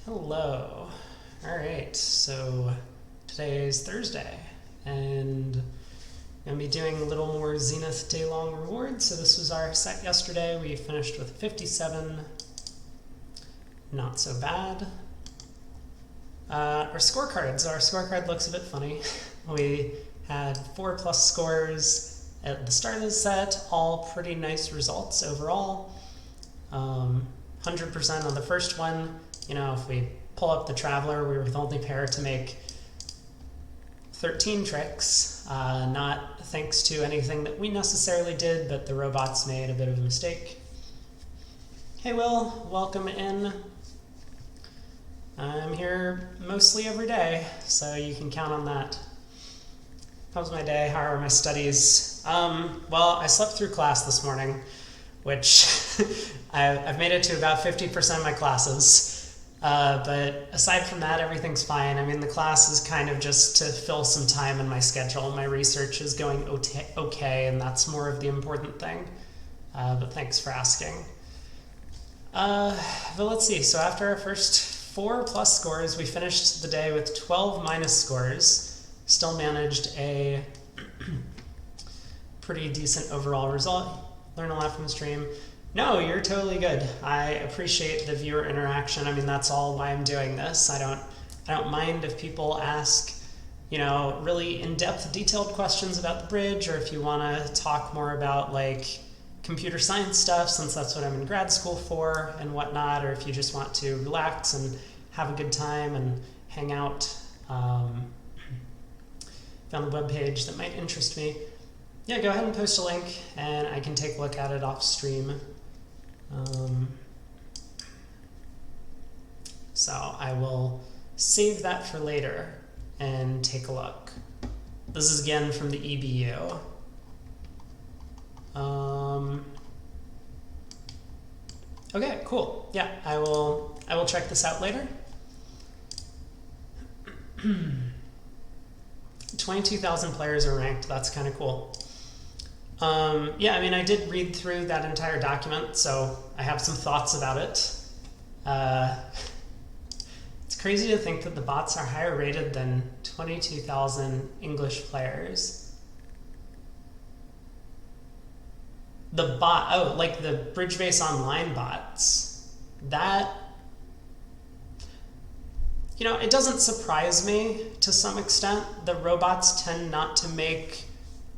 Hello. All right, so today is Thursday, and I'm going to be doing a little more Zenith day-long rewards. So this was our set yesterday. We finished with 57. Not so bad. Our scorecard looks a bit funny. We had 4+ scores at the start of the set, all pretty nice results overall. 100% on the first one. You know, if we pull up the Traveler, we were the only pair to make 13 tricks, not thanks to anything that we necessarily did, but the robots made a bit of a mistake. Hey Will, welcome in. I'm here mostly every day, so you can count on that. How's my day? How are my studies? Well, I slept through class this morning, which I've made it to about 50% of my classes. But aside from that, everything's fine. I mean, the class is kind of just to fill some time in my schedule. My research is going okay, and that's more of the important thing. But thanks for asking. But let's see. So after our first 4+ scores, we finished the day with 12- scores. Still managed a pretty decent overall result. Learn a lot from the stream. No, you're totally good. I appreciate the viewer interaction. I mean, that's all why I'm doing this. I don't mind if people ask, you know, really in-depth, detailed questions about the bridge, or if you want to talk more about like computer science stuff, since that's what I'm in grad school for and whatnot, or if you just want to relax and have a good time and hang out. Found a webpage that might interest me. Yeah, go ahead and post a link, and I can take a look at it off stream. So I will save that for later and take a look. This is again from the EBU. Okay, cool. Yeah, I will check this out later. 22,000 players are ranked. That's kind of cool. Yeah, I mean, I did read through that entire document, so I have some thoughts about it. It's crazy to think that the bots are higher rated than 22,000 English players. The bot, oh, like the Bridgebase Online bots. That, you know, it doesn't surprise me to some extent. The robots tend not to make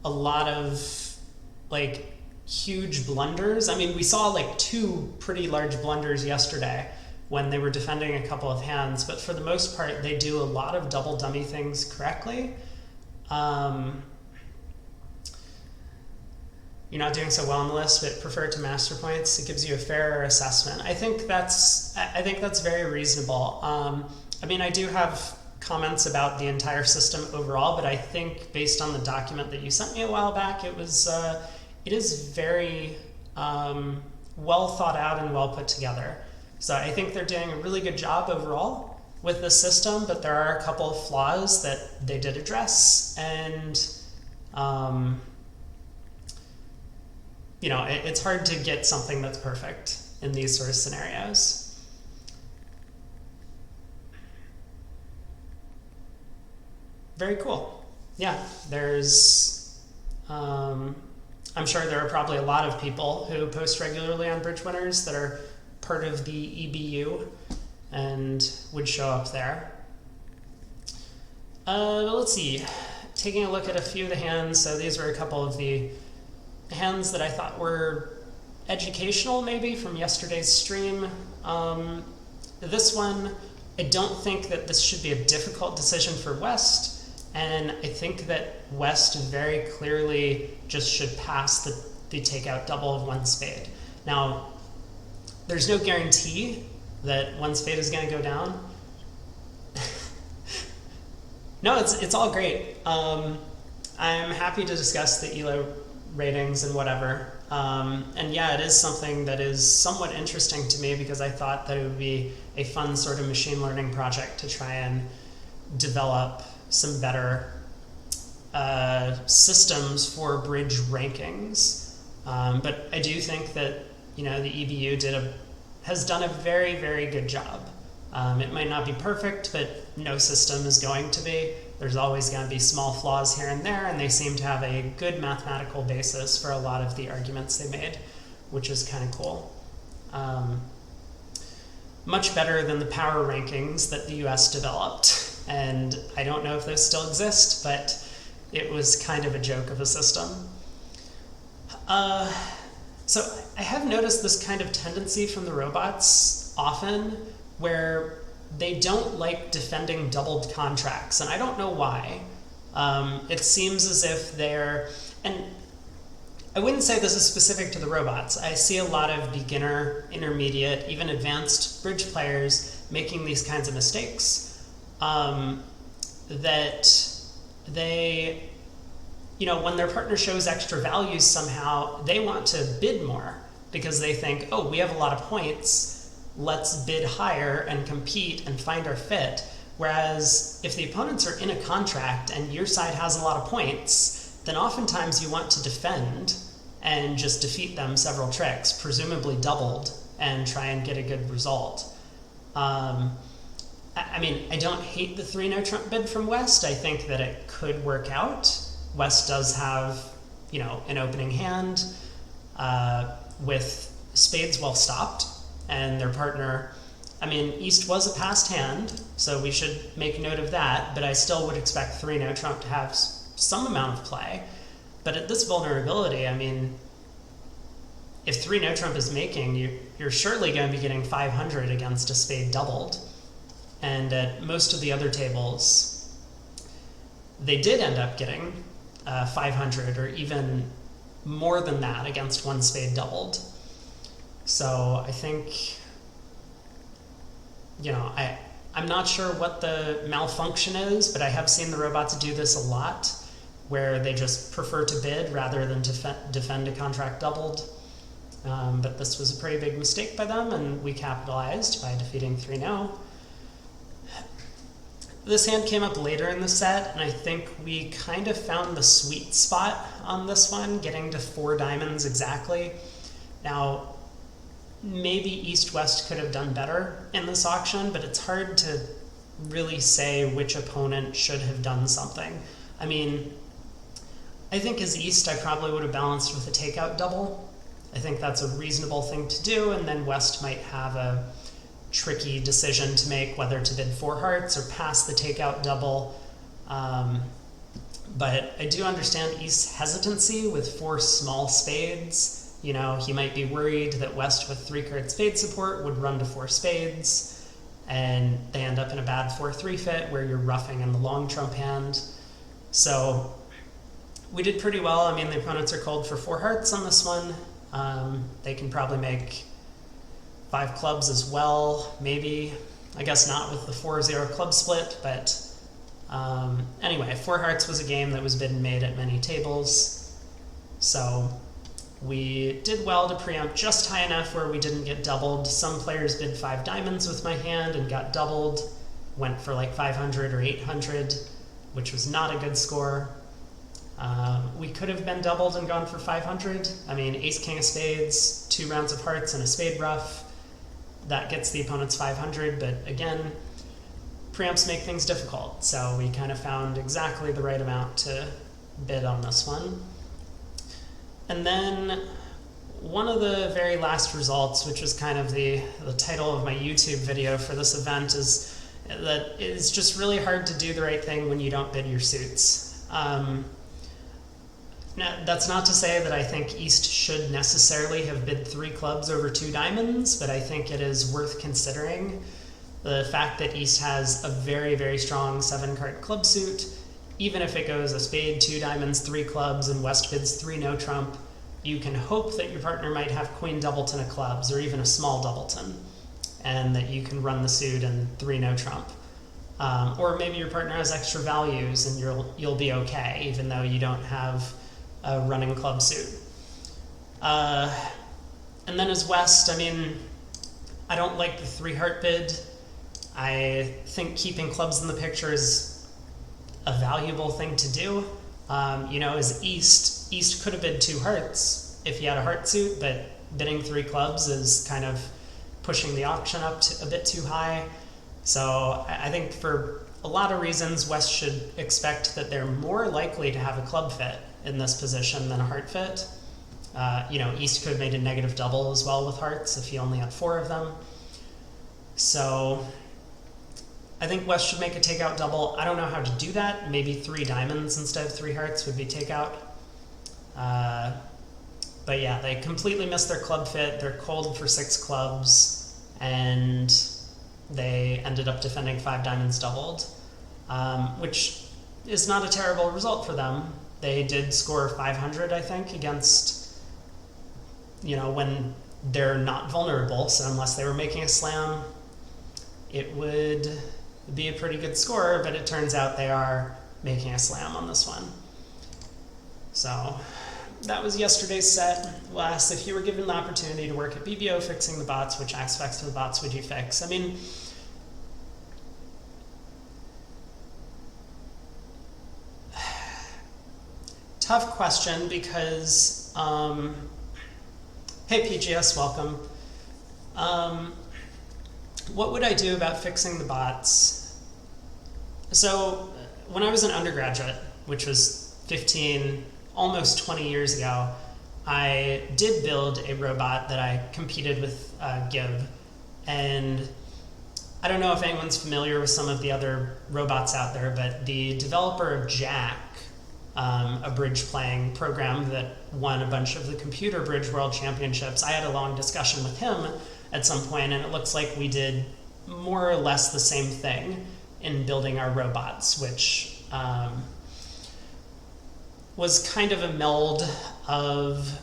a lot of like huge blunders. I mean, we saw like 2 pretty large blunders yesterday when they were defending a couple of hands, but for the most part, they do a lot of double dummy things correctly. You're not doing so well on the list, but prefer to master points. It gives you a fairer assessment. I think that's very reasonable. I mean, I do have comments about the entire system overall, but I think based on the document that you sent me a while back, it is very well thought out and well put together. So I think they're doing a really good job overall with the system, but there are a couple of flaws that they did address, and you know, it's hard to get something that's perfect in these sort of scenarios. Very cool. Yeah, there's, I'm sure there are probably a lot of people who post regularly on Bridge Winners that are part of the EBU and would show up there. Let's see, taking a look at a few of the hands. So these were a couple of the hands that I thought were educational maybe from yesterday's stream. This one, I don't think that this should be a difficult decision for West. And I think that West very clearly just should pass the takeout double of 1 spade. Now, there's no guarantee that 1 spade is going to go down. No, it's all great. I'm happy to discuss the ELO ratings and whatever. And yeah, it is something that is somewhat interesting to me because I thought that it would be a fun sort of machine learning project to try and develop some better systems for bridge rankings. But I do think that, you know, the EBU has done a very, very good job It might not be perfect, but no system is going to be. There's always going to be small flaws here and there, and they seem to have a good mathematical basis for a lot of the arguments they made, which is kind of cool. Much better than the power rankings that the US developed. And I don't know if those still exist, but it was kind of a joke of a system. So I have noticed this kind of tendency from the robots often, where they don't like defending doubled contracts, and I don't know why. It seems as if they're, and I wouldn't say this is specific to the robots. I see a lot of beginner, intermediate, even advanced bridge players making these kinds of mistakes. That they, when their partner shows extra values somehow, they want to bid more because they think, oh, we have a lot of points, let's bid higher and compete and find our fit. Whereas if the opponents are in a contract and your side has a lot of points, then oftentimes you want to defend and just defeat them several tricks, presumably doubled, and try and get a good result. I don't hate the 3 no trump bid from West. I think that it could work out. West does have, an opening hand with spades well stopped, and their partner, East was a passed hand, so we should make note of that, but I still would expect 3 no trump to have some amount of play. But at this vulnerability, if 3 no trump is making, you're surely going to be getting 500 against a spade doubled. And at most of the other tables, they did end up getting 500 or even more than that against one spade doubled. So I think, I'm not sure what the malfunction is, but I have seen the robots do this a lot, where they just prefer to bid rather than to defend a contract doubled. But this was a pretty big mistake by them, and we capitalized by defeating 3-0. This hand came up later in the set, and I think we kind of found the sweet spot on this one, getting to 4 diamonds exactly. Now, maybe East-West could have done better in this auction, but it's hard to really say which opponent should have done something. I think as East, I probably would have balanced with a takeout double. I think that's a reasonable thing to do, and then West might have a tricky decision to make whether to bid 4 hearts or pass the takeout double. But I do understand East's hesitancy with 4 small spades. He might be worried that West with 3-card spade support would run to 4 spades, and they end up in a bad 4-3 fit where you're roughing in the long trump hand. So we did pretty well. The opponents are called for 4 hearts on this one. They can probably make 5 clubs as well, maybe. I guess not with the 4-0 club split, but anyway, 4 hearts was a game that was bid and made at many tables. So we did well to preempt just high enough where we didn't get doubled. Some players bid 5 diamonds with my hand and got doubled, went for like 500 or 800, which was not a good score. We could have been doubled and gone for 500. Ace, king of spades, 2 rounds of hearts and a spade ruff. That gets the opponent's 500, but again, preempts make things difficult. So we kind of found exactly the right amount to bid on this one. And then one of the very last results, which was kind of the title of my YouTube video for this event, is that it's just really hard to do the right thing when you don't bid your suits. Now, that's not to say that I think East should necessarily have bid 3 clubs over 2 diamonds, but I think it is worth considering the fact that East has a very, very strong 7-card club suit. Even if it goes a spade, 2 diamonds, 3 clubs, and West bids 3 no trump, you can hope that your partner might have queen doubleton of clubs, or even a small doubleton, and that you can run the suit and 3 no trump. Or maybe your partner has extra values and you'll be okay, even though you don't have a running club suit. And then as West, I don't like the 3 heart bid. I think keeping clubs in the picture is a valuable thing to do. As East could have bid 2 hearts if he had a heart suit, but bidding 3 clubs is kind of pushing the auction up a bit too high. So I think for a lot of reasons, West should expect that they're more likely to have a club fit in this position than a heart fit. East could have made a negative double as well with hearts if he only had 4 of them. So I think West should make a takeout double. I don't know how to do that. Maybe 3 diamonds instead of 3 hearts would be takeout. But yeah, they completely missed their club fit. They're cold for 6 clubs, and they ended up defending 5 diamonds doubled, which is not a terrible result for them. They did score 500, I think, against, when they're not vulnerable. So unless they were making a slam, it would be a pretty good score, but it turns out they are making a slam on this one. So that was yesterday's set. Wes, if you were given the opportunity to work at BBO fixing the bots, which aspects of the bots would you fix? I mean, tough question because, hey PGS, welcome. What would I do about fixing the bots? So when I was an undergraduate, which was 15, almost 20 years ago, I did build a robot that I competed with Gib. And I don't know if anyone's familiar with some of the other robots out there, but the developer of Jack, a bridge playing program that won a bunch of the Computer Bridge World Championships, I had a long discussion with him at some point, and it looks like we did more or less the same thing in building our robots, which was kind of a meld of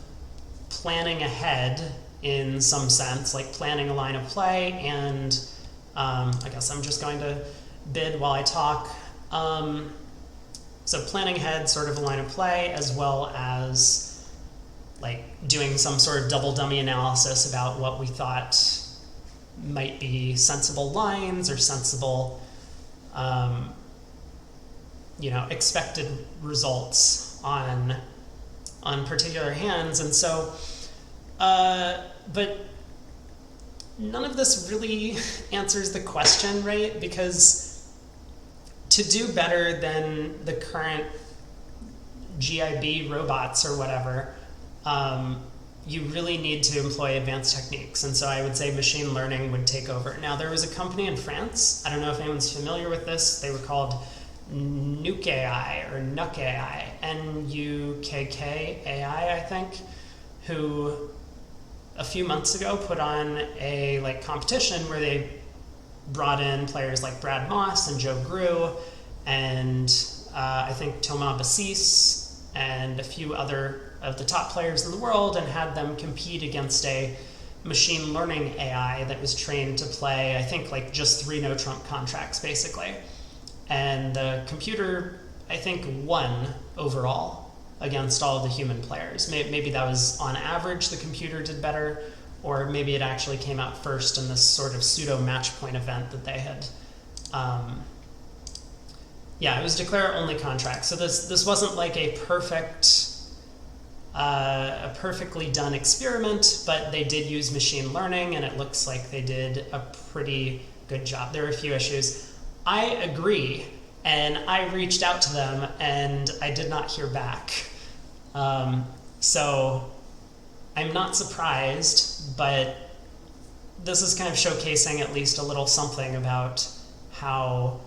planning ahead in some sense, like planning a line of play, and I guess I'm just going to bid while I talk. So planning ahead, sort of a line of play, as well as like doing some sort of double dummy analysis about what we thought might be sensible lines or sensible, expected results on particular hands. And so, but none of this really answers the question, right? Because to do better than the current GIB robots or whatever, you really need to employ advanced techniques. And so I would say machine learning would take over. Now, there was a company in France, I don't know if anyone's familiar with this, they were called Nuke AI or Nuke AI, N-U-K-K AI, I think, who a few months ago put on a competition where they brought in players like Brad Moss and Joe Grew and I think Thomas Bassis and a few other of the top players in the world, and had them compete against a machine learning AI that was trained to play, I think, just 3 no-trump contracts, basically. And the computer, I think, won overall against all of the human players. Maybe that was on average the computer did better, or maybe it actually came out first in this sort of pseudo match point event that they had. It was declare only contract. So this wasn't like a perfectly done experiment, but they did use machine learning, and it looks like they did a pretty good job. There are a few issues. I agree, and I reached out to them, and I did not hear back. So I'm not surprised, but this is kind of showcasing at least a little something about how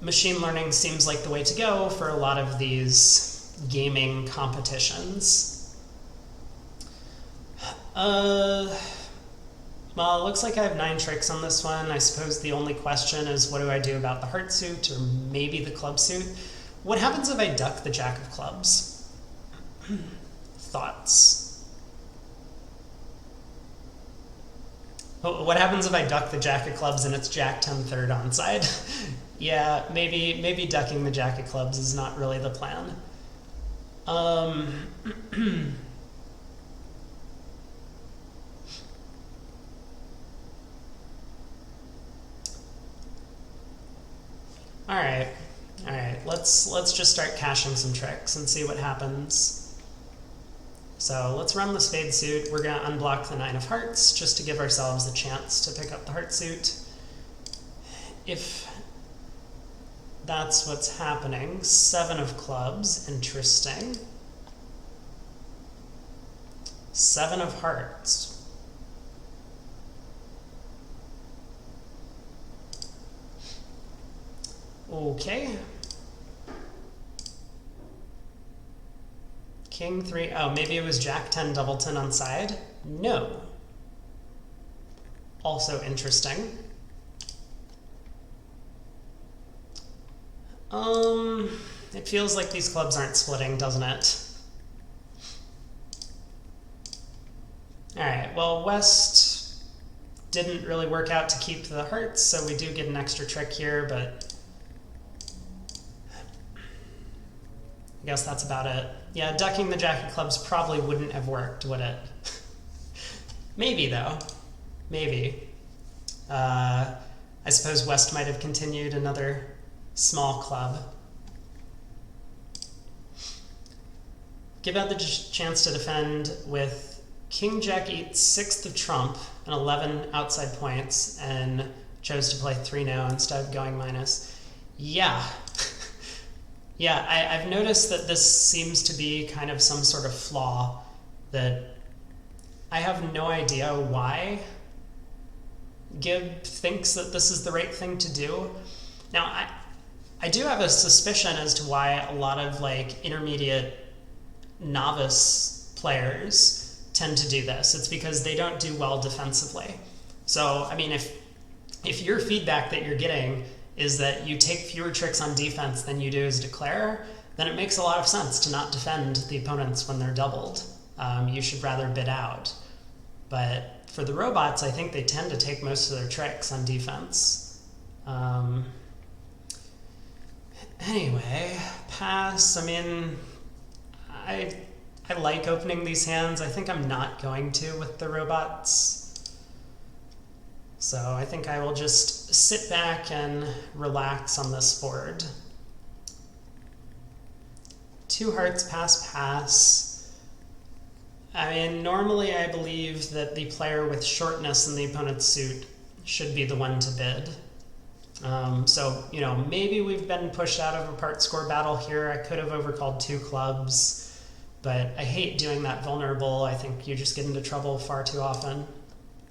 machine learning seems like the way to go for a lot of these gaming competitions. Well, it looks like I have 9 tricks on this one. I suppose the only question is, what do I do about the heart suit or maybe the club suit? What happens if I duck the jack of clubs? Thoughts? What happens if I duck the jack of clubs and it's jack 10 third onside? Yeah, maybe ducking the jack of clubs is not really the plan. All right. Let's just start caching some tricks and see what happens. So let's run the spade suit. We're gonna unblock the 9 of hearts just to give ourselves a chance to pick up the heart suit. if that's what's happening. 7 of clubs, interesting. 7 of hearts. Okay. King 3, oh, maybe it was Jack 10 doubleton on side? No. Also interesting. It feels like these clubs aren't splitting, doesn't it? Alright, well, West didn't really work out to keep the hearts, so we do get an extra trick here, but I guess that's about it. Yeah, ducking the Jack of clubs probably wouldn't have worked, would it? Maybe, though. Maybe. I suppose West might have continued another small club. Give out the chance to defend with King Jack 8, 6th of trump, and 11 outside points, and chose to play 3 now instead of going minus. Yeah. Yeah, I've noticed that this seems to be kind of some sort of flaw that I have no idea why Gib thinks that this is the right thing to do. Now, I do have a suspicion as to why a lot of like intermediate novice players tend to do this. It's because they don't do well defensively. So, I mean, if your feedback that you're getting is that you take fewer tricks on defense than you do as declare, then it makes a lot of sense to not defend the opponents when they're doubled. You should rather bid out. But for the robots, I think they tend to take most of their tricks on defense. Anyway, pass. I mean, I like opening these hands. I think I'm not going to with the robots. So I think I will just sit back and relax on this board. 2 hearts, pass, pass. I mean, normally I believe that the player with shortness in the opponent's suit should be the one to bid. So, you know, maybe we've been pushed out of a part score battle here. I could have overcalled 2 clubs, but I hate doing that vulnerable. I think you just get into trouble far too often.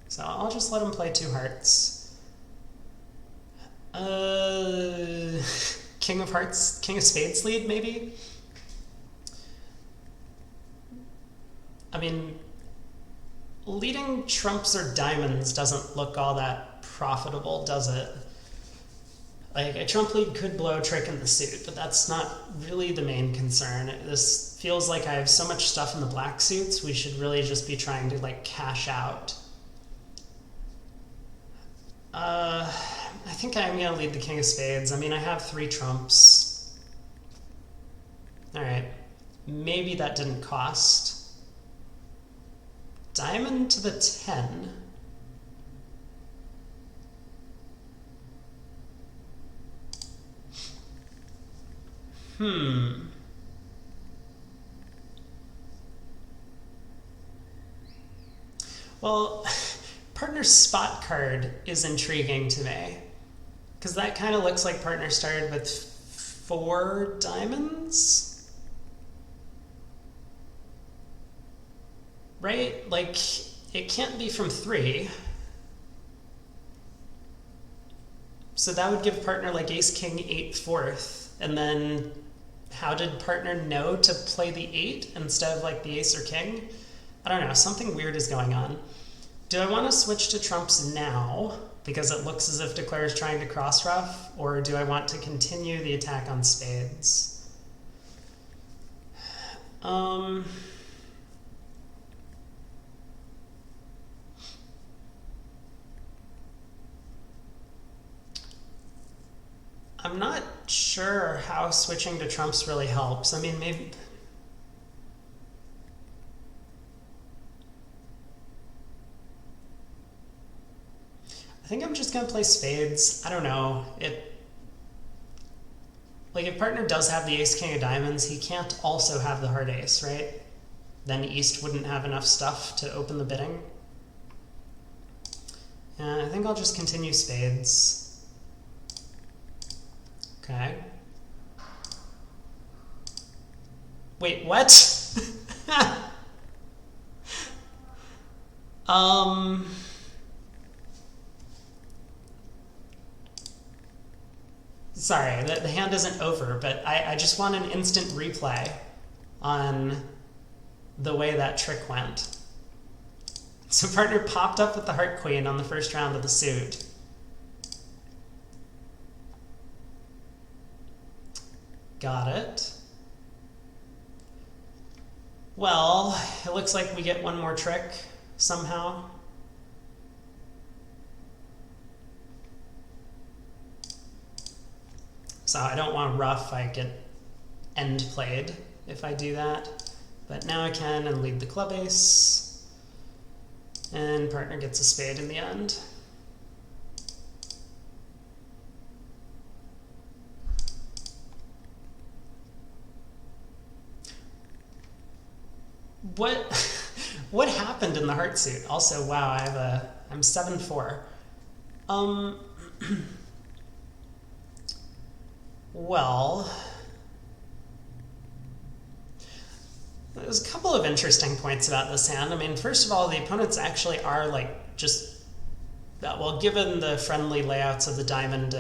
So I'll just let him play 2 hearts. King of hearts, King of spades lead, maybe? I mean, leading trumps or diamonds doesn't look all that profitable, does it? Like, a trump lead could blow a trick in the suit, but that's not really the main concern. This feels like I have so much stuff in the black suits, we should really just be trying to, like, cash out. I think I'm going to lead the King of Spades. I mean, I have 3 trumps. Alright. Maybe that didn't cost. Diamond to the 10. Well, partner's spot card is intriguing to me, because that kind of looks like partner started with 4 diamonds, right? Like, it can't be from 3. So that would give partner like ace, king, 8, 4th, and then how did partner know to play the 8 instead of like the ace or king? I don't know, something weird is going on. Do I want to switch to trumps now because it looks as if declare is trying to cross rough, or do I want to continue the attack on spades? I'm not sure how switching to trumps really helps. I mean, maybe... I think I'm just going to play spades. I don't know. Like, if partner does have the ace, king of diamonds, he can't also have the heart ace, right? Then East wouldn't have enough stuff to open the bidding. And I think I'll just continue spades. Okay. Wait, what? um... Sorry, the hand isn't over, but I just want an instant replay on the way that trick went. So partner popped up with the heart queen on the first round of the suit. Got it. Well, it looks like we get one more trick somehow. So I don't want rough, I get end played if I do that. But now I can and lead the club ace. And partner gets a spade in the end. What happened in the heart suit? Also, wow, I'm 7-4. Well, there's a couple of interesting points about this hand. I mean, first of all, the opponents actually are like just, well, given the friendly layouts of the diamond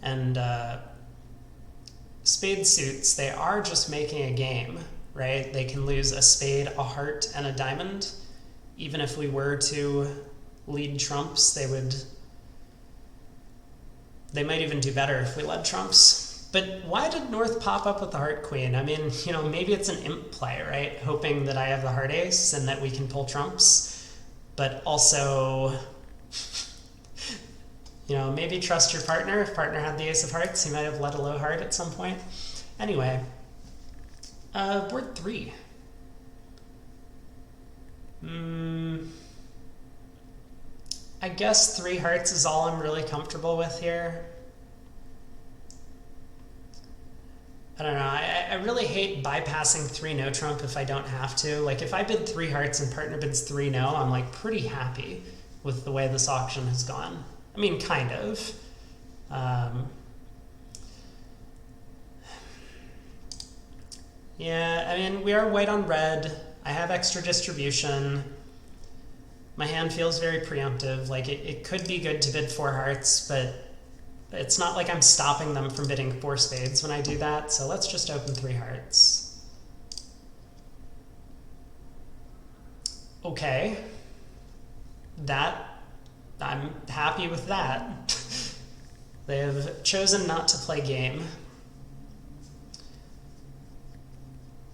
and spade suits, they are just making a game, right? They can lose a spade, a heart, and a diamond. Even if we were to lead trumps, they might even do better if we led trumps. But why did North pop up with the heart queen? I mean, you know, maybe it's an imp play, right? Hoping that I have the heart ace and that we can pull trumps. But also, you know, maybe trust your partner. If partner had the ace of hearts, he might have led a low heart at some point. Anyway, board 3. I guess 3 hearts is all I'm really comfortable with here. I don't know, I really hate bypassing 3 no trump if I don't have to. Like if I bid 3 hearts and partner bids 3 no, I'm like pretty happy with the way this auction has gone. I mean, kind of. Yeah, I mean, we are white on red. I have extra distribution. My hand feels very preemptive. Like it could be good to bid 4 hearts, but it's not like I'm stopping them from bidding 4 spades when I do that. So let's just open 3 hearts. Okay. I'm happy with that. They have chosen not to play game.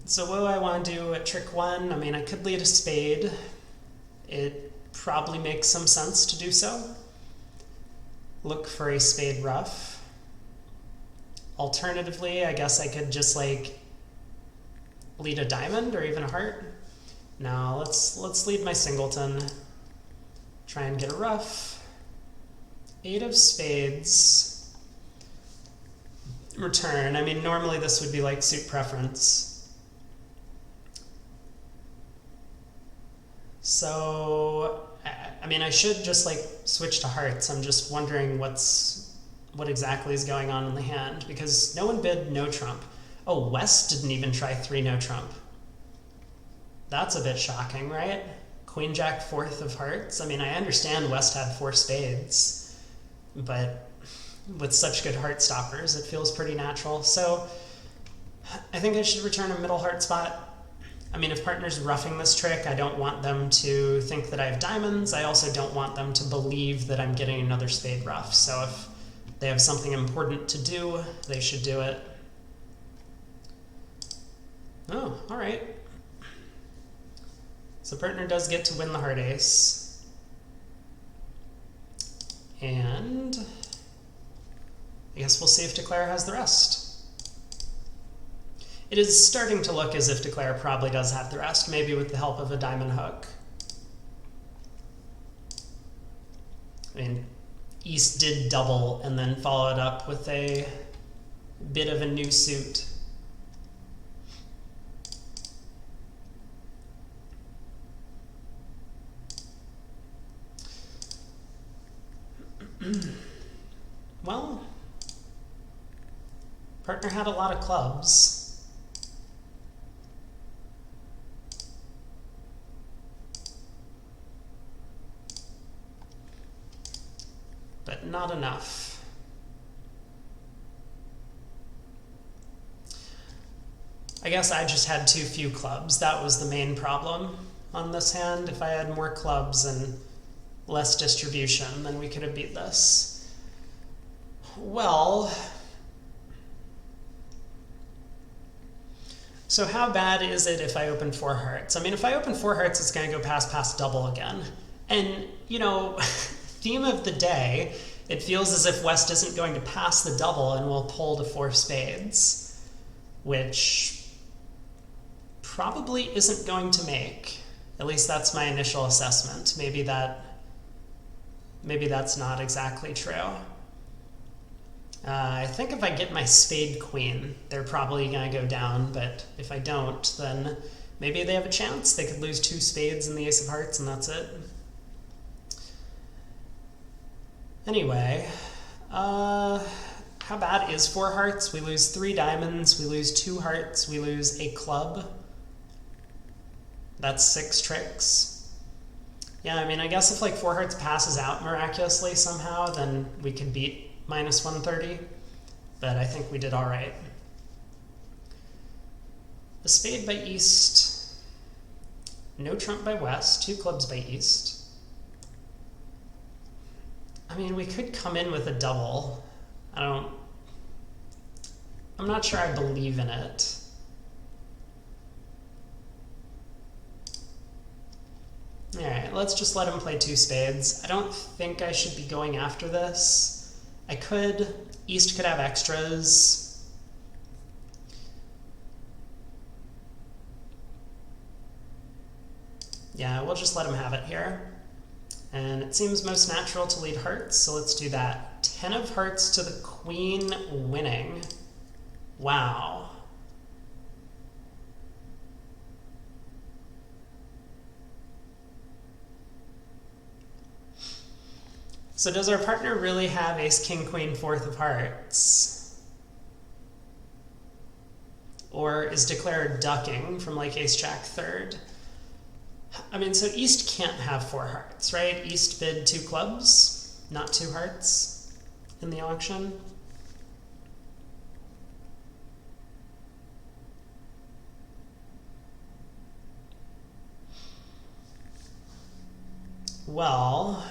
So what do I want to do at trick 1? I mean, I could lead a spade. It probably makes some sense to do so. Look for a spade ruff. Alternatively, I guess I could just like lead a diamond or even a heart. Now let's lead my singleton. Try and get a ruff. 8 of spades. Return. I mean, normally this would be like suit preference. So, I mean, I should just like switch to hearts. I'm just wondering what exactly is going on in the hand because no one bid no trump. Oh, West didn't even try 3 no trump. That's a bit shocking, right? Queen Jack 4th of hearts. I mean, I understand West had 4 spades, but with such good heart stoppers, it feels pretty natural. So I think I should return a middle heart spot. I mean, if partner's roughing this trick, I don't want them to think that I have diamonds. I also don't want them to believe that I'm getting another spade ruff. So if they have something important to do, they should do it. Oh, all right. So partner does get to win the heart ace. And I guess we'll see if Declare has the rest. It is starting to look as if Declare probably does have the rest, maybe with the help of a diamond hook. I mean, East did double and then follow it up with a bit of a new suit. Well, Partner had a lot of clubs. But not enough. I guess I just had too few clubs. That was the main problem on this hand. If I had more clubs and less distribution, then we could have beat this. Well, so how bad is it if I open 4 hearts? I mean, if I open 4 hearts, it's going to go past double again. And, you know, theme of the day, it feels as if West isn't going to pass the double and will pull to 4 spades, which probably isn't going to make. At least that's my initial assessment. Maybe that's not exactly true. I think if I get my spade queen, they're probably going to go down, but if I don't, then maybe they have a chance. They could lose 2 spades and the ace of hearts, and that's it. Anyway, how bad is 4 hearts? We lose 3 diamonds, we lose 2 hearts, we lose a club. That's 6 tricks. Yeah, I mean, I guess if like 4 hearts passes out miraculously somehow, then we could beat minus 130, but I think we did all right. A spade by East, no trump by West, 2 clubs by East. I mean, we could come in with a double. I'm not sure I believe in it. All right, let's just let him play 2 spades. I don't think I should be going after this. I could. East could have extras. Yeah, we'll just let him have it here. And it seems most natural to lead hearts, so let's do that. 10 of hearts to the queen, winning. Wow. So does our partner really have ace, king, queen, 4th of hearts? Or is declared ducking from like ace, jack, 3rd? I mean, so East can't have 4 hearts, right? East bid 2 clubs, not 2 hearts in the auction. Well,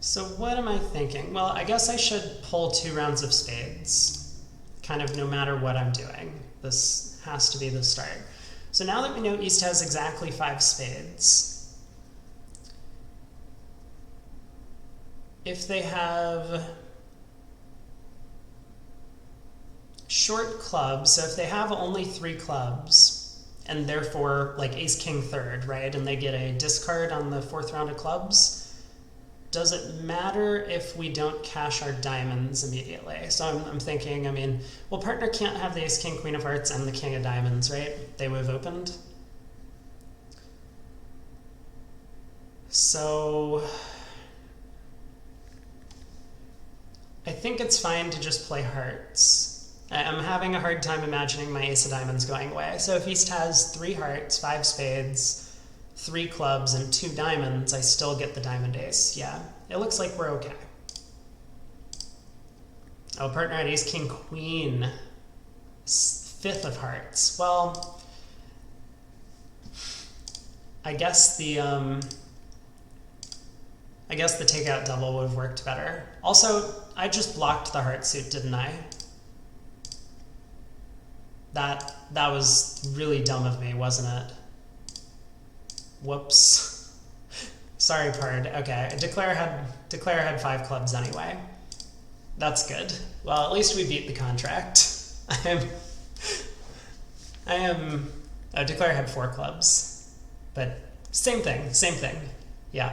so what am I thinking? Well, I guess I should pull 2 rounds of spades, kind of no matter what I'm doing. This has to be the start. So now that we know East has exactly 5 spades, if they have short clubs, so if they have only 3 clubs, and therefore like ace, king, 3rd, right, and they get a discard on the 4th round of clubs, does it matter if we don't cash our diamonds immediately? So I'm thinking, I mean, well, partner can't have the ace, king, queen of hearts and the king of diamonds, right? They would have opened. So I think it's fine to just play hearts. I'm having a hard time imagining my ace of diamonds going away. So if East has 3 hearts, 5 spades, 3 clubs, and 2 diamonds, I still get the diamond ace. Yeah, it looks like we're okay. Oh, partner had ace, king, queen, 5th of hearts. Well, I guess the takeout double would have worked better. Also, I just blocked the heart suit, didn't I? That was really dumb of me, wasn't it? Whoops. Sorry, Pard. Okay, Declare had 5 clubs anyway. That's good. Well, at least we beat the contract. Declare had 4 clubs, but same thing. Yeah.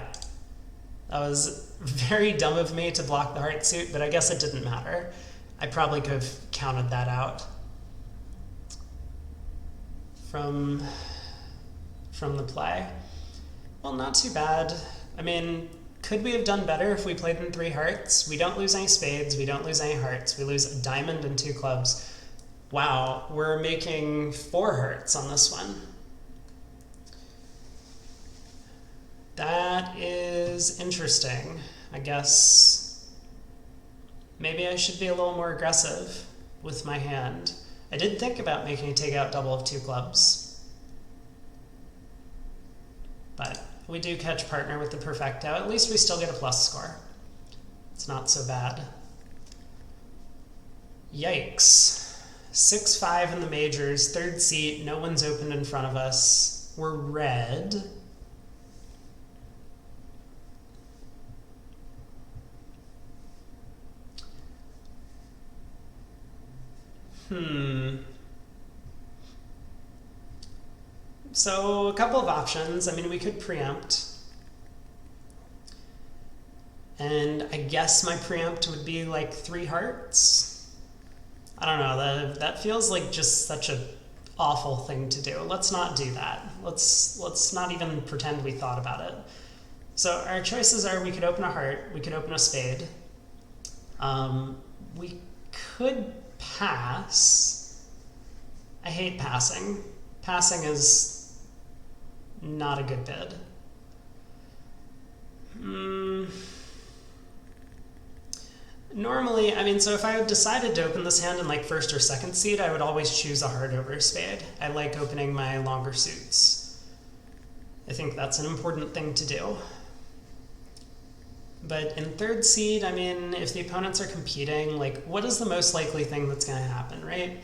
That was very dumb of me to block the heart suit, but I guess it didn't matter. I probably could have counted that out from the play. Well, not too bad. I mean, could we have done better if we played in 3 hearts? We don't lose any spades, we don't lose any hearts, we lose a diamond and 2 clubs. Wow, we're making 4 hearts on this one. That is interesting. I guess maybe I should be a little more aggressive with my hand. I did think about making a takeout double of 2 clubs. But we do catch partner with the perfecto. At least we still get a plus score. It's not so bad. Yikes. 6-5 in the majors, 3rd seat, no one's opened in front of us. We're red. So a couple of options. I mean, we could preempt. And I guess my preempt would be like 3 hearts. I don't know, that feels like just such an awful thing to do. Let's not do that. Let's not even pretend we thought about it. So our choices are we could open a heart, we could open a spade. We could pass. I hate passing. Passing is not a good bid. Normally, I mean, so if I had decided to open this hand in like 1st or 2nd seed, I would always choose a heart over a spade. I like opening my longer suits. I think that's an important thing to do. But in 3rd seed, I mean, if the opponents are competing, like, what is the most likely thing that's going to happen, right?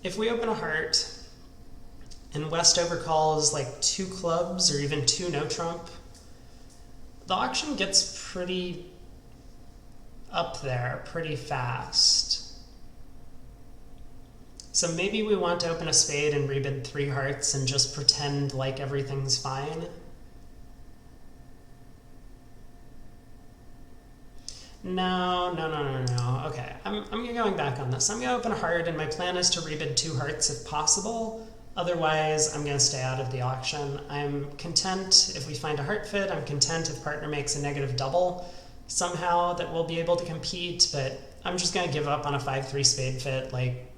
If we open a heart and West overcalls like 2 clubs or even 2 no trump, the auction gets pretty up there pretty fast. So maybe we want to open a spade and rebid 3 hearts and just pretend like everything's fine. No. Okay, I'm going back on this. I'm going to open a heart, and my plan is to rebid 2 hearts if possible. Otherwise, I'm going to stay out of the auction. I'm content if we find a heart fit. I'm content if partner makes a negative double somehow that we'll be able to compete, but I'm just going to give up on a 5-3 spade fit. Like,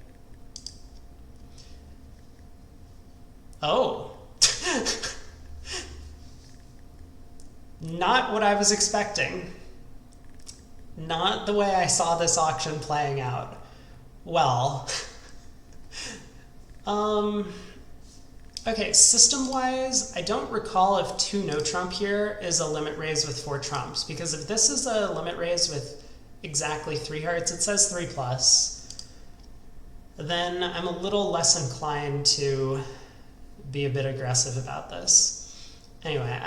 oh. Not what I was expecting. Not the way I saw this auction playing out. Well, okay, system-wise, I don't recall if 2 no trump here is a limit raise with 4 trumps, because if this is a limit raise with exactly 3 hearts, it says 3 plus, then I'm a little less inclined to be a bit aggressive about this. Anyway,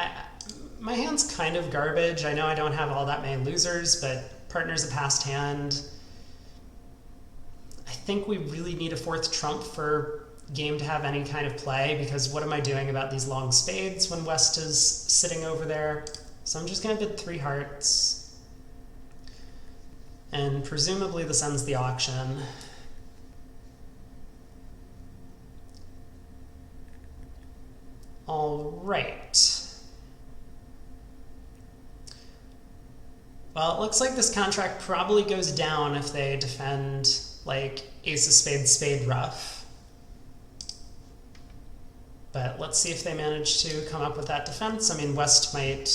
my hand's kind of garbage. I know I don't have all that many losers, but partner's a passed hand. I think we really need a 4th trump for game to have any kind of play, because what am I doing about these long spades when West is sitting over there? So I'm just going to bid 3 hearts. And presumably this ends the auction. All right. Well, it looks like this contract probably goes down if they defend like ace of spades, spade ruff. But let's see if they manage to come up with that defense. I mean, West might,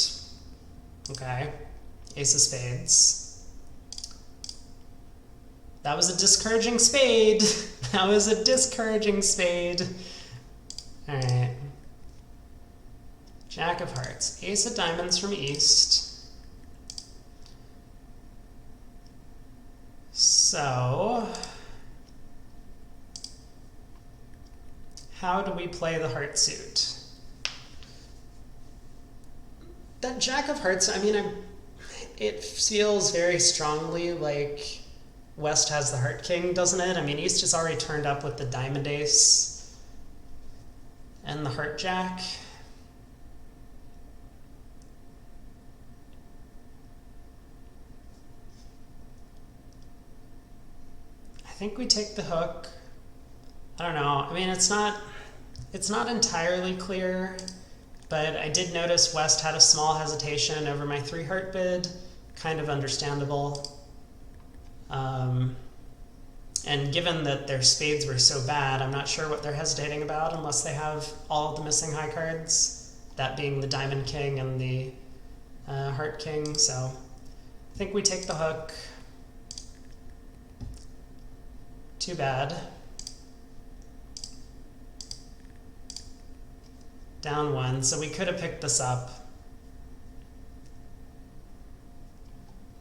okay, ace of spades. That was a discouraging spade. That was a discouraging spade. All right. Jack of hearts, ace of diamonds from east. So, how do we play the heart suit? That Jack of hearts, I mean, it feels very strongly like West has the heart king, doesn't it? I mean, East has already turned up with the diamond ace and the heart jack. I think we take the hook. I don't know. I mean, it's not entirely clear. But I did notice West had a small hesitation over my 3-heart bid, kind of understandable. And given that their spades were so bad, I'm not sure what they're hesitating about unless they have all of the missing high cards, that being the Diamond King and the Heart King. So I think we take the hook. Too bad. Down 1, so we could have picked this up.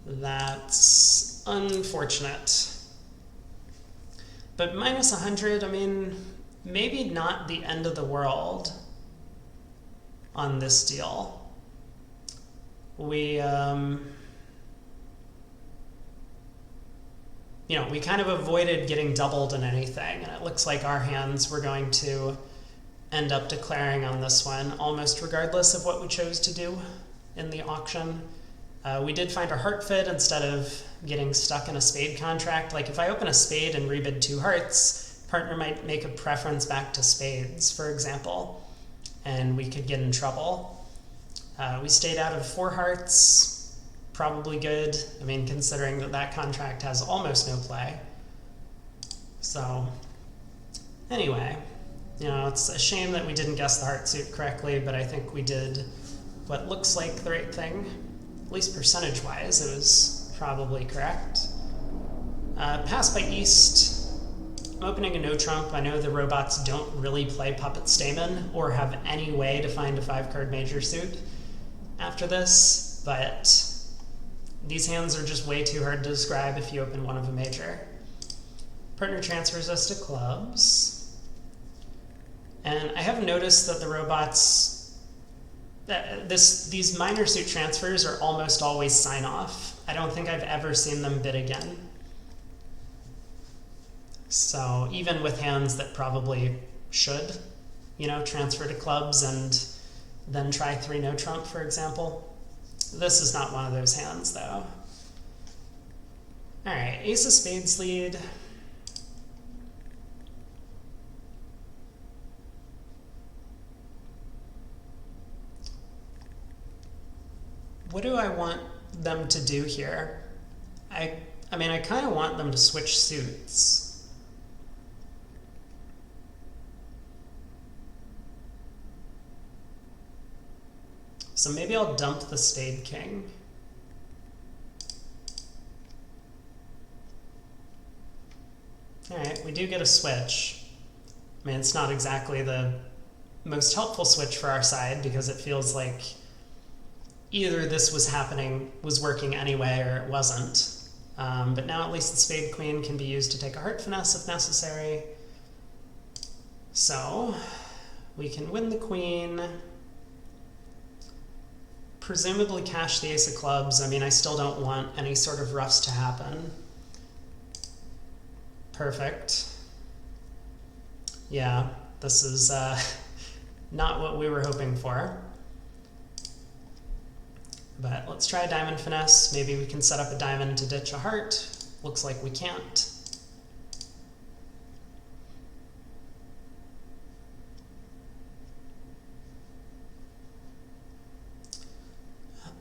That's unfortunate. But minus 100, I mean, maybe not the end of the world on this deal. We, we kind of avoided getting doubled in anything, and it looks like our hands were going to end up declaring on this one, almost regardless of what we chose to do in the auction. We did find a heart fit instead of getting stuck in a spade contract. Like if I open a spade and rebid 2 hearts, partner might make a preference back to spades, for example, and we could get in trouble. We stayed out of 4 hearts, probably good. I mean, considering that that contract has almost no play. So anyway, it's a shame that we didn't guess the heart suit correctly, but I think we did what looks like the right thing. At least percentage-wise, it was probably correct. Pass by East. I'm opening a no trump. I know the robots don't really play Puppet Stamen or have any way to find a 5-card major suit after this, but these hands are just way too hard to describe if you open one of a major. Partner transfers us to clubs. And I have noticed that the robots, these minor suit transfers are almost always sign-off. I don't think I've ever seen them bid again. So even with hands that probably should, transfer to clubs and then try 3 no trump, for example. This is not one of those hands, though. All right, ace of spades lead. What do I want them to do here? I mean, I kind of want them to switch suits. So maybe I'll dump the spade king. All right, we do get a switch. I mean, it's not exactly the most helpful switch for our side because it feels like either this was working anyway, or it wasn't. But now at least the spade queen can be used to take a heart finesse if necessary. So we can win the queen, presumably cash the ace of clubs. I mean, I still don't want any sort of roughs to happen. Perfect. Yeah, this is not what we were hoping for. But let's try a diamond finesse. Maybe we can set up a diamond to ditch a heart. Looks like we can't.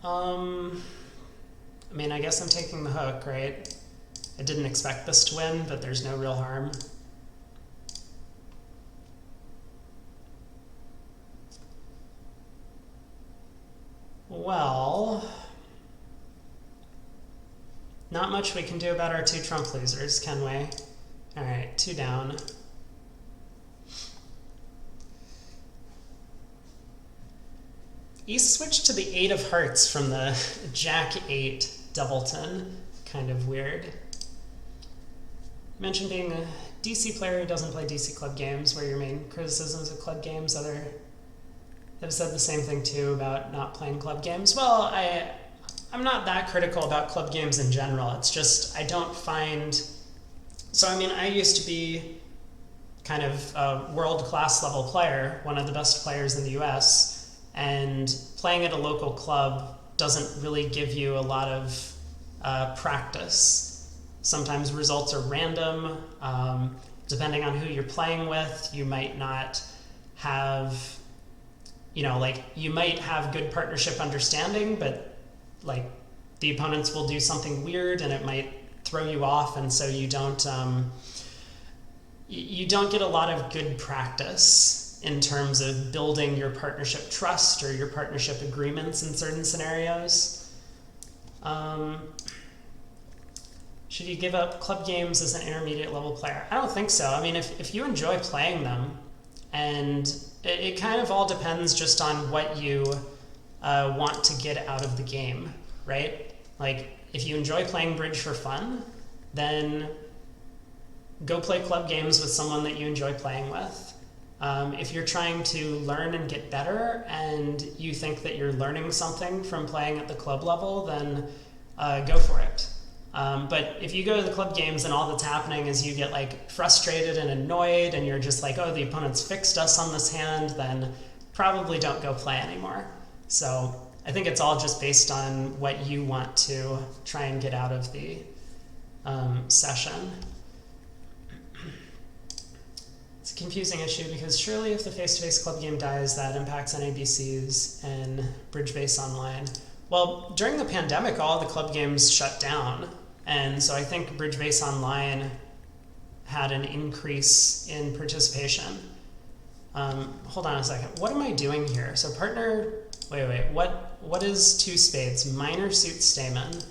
I mean, I guess I'm taking the hook, right? I didn't expect this to win, but there's no real harm. Well, not much we can do about our 2 trump losers, can we? All right, 2 down. East switched to the 8 of hearts from the Jack 8 doubleton. Kind of weird. Mentioned being a DC player who doesn't play DC club games, where your main criticisms of club games. Other have said the same thing too about not playing club games. Well, I'm not that critical about club games in general. It's just I don't find. So I mean, I used to be kind of a world-class level player, one of the best players in the US, and playing at a local club doesn't really give you a lot of practice. Sometimes results are random. Depending on who you're playing with, you might not have like you might have good partnership understanding, but like the opponents will do something weird and it might throw you off, and so you don't get a lot of good practice in terms of building your partnership trust or your partnership agreements in certain scenarios. Should you give up club games as an intermediate level player? I don't think so. I mean, if you enjoy playing them, and it kind of all depends just on what you want to get out of the game, right? Like, if you enjoy playing bridge for fun, then go play club games with someone that you enjoy playing with. If you're trying to learn and get better and you think that you're learning something from playing at the club level, then go for it. But if you go to the club games and all that's happening is you get like frustrated and annoyed and you're just like, oh, the opponent's fixed us on this hand, then probably don't go play anymore. So I think it's all just based on what you want to try and get out of the session. It's a confusing issue because surely if the face-to-face club game dies, that impacts NABCs and Bridge Base Online. Well, during the pandemic, all the club games shut down. And so I think Bridge Base Online had an increase in participation. Hold on a second. What am I doing here? So partner, wait. What is two spades? Minor suit Stayman,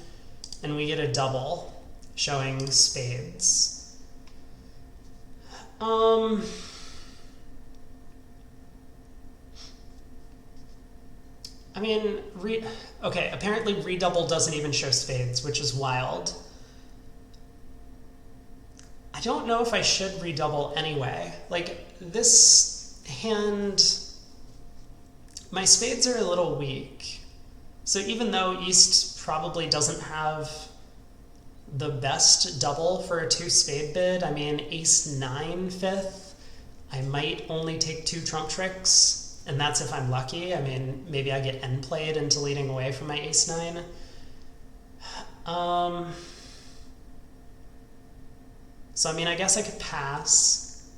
and we get a double showing spades. I mean, okay, apparently redouble doesn't even show spades, which is wild. I don't know if I should redouble anyway. Like, this hand, my spades are a little weak. So even though East probably doesn't have the best double for a 2-spade bid, I mean, ace-9 fifth, I might only take 2 trump tricks, and that's if I'm lucky. I mean, maybe I get end-played into leading away from my ace-9. So, I mean, I guess I could pass.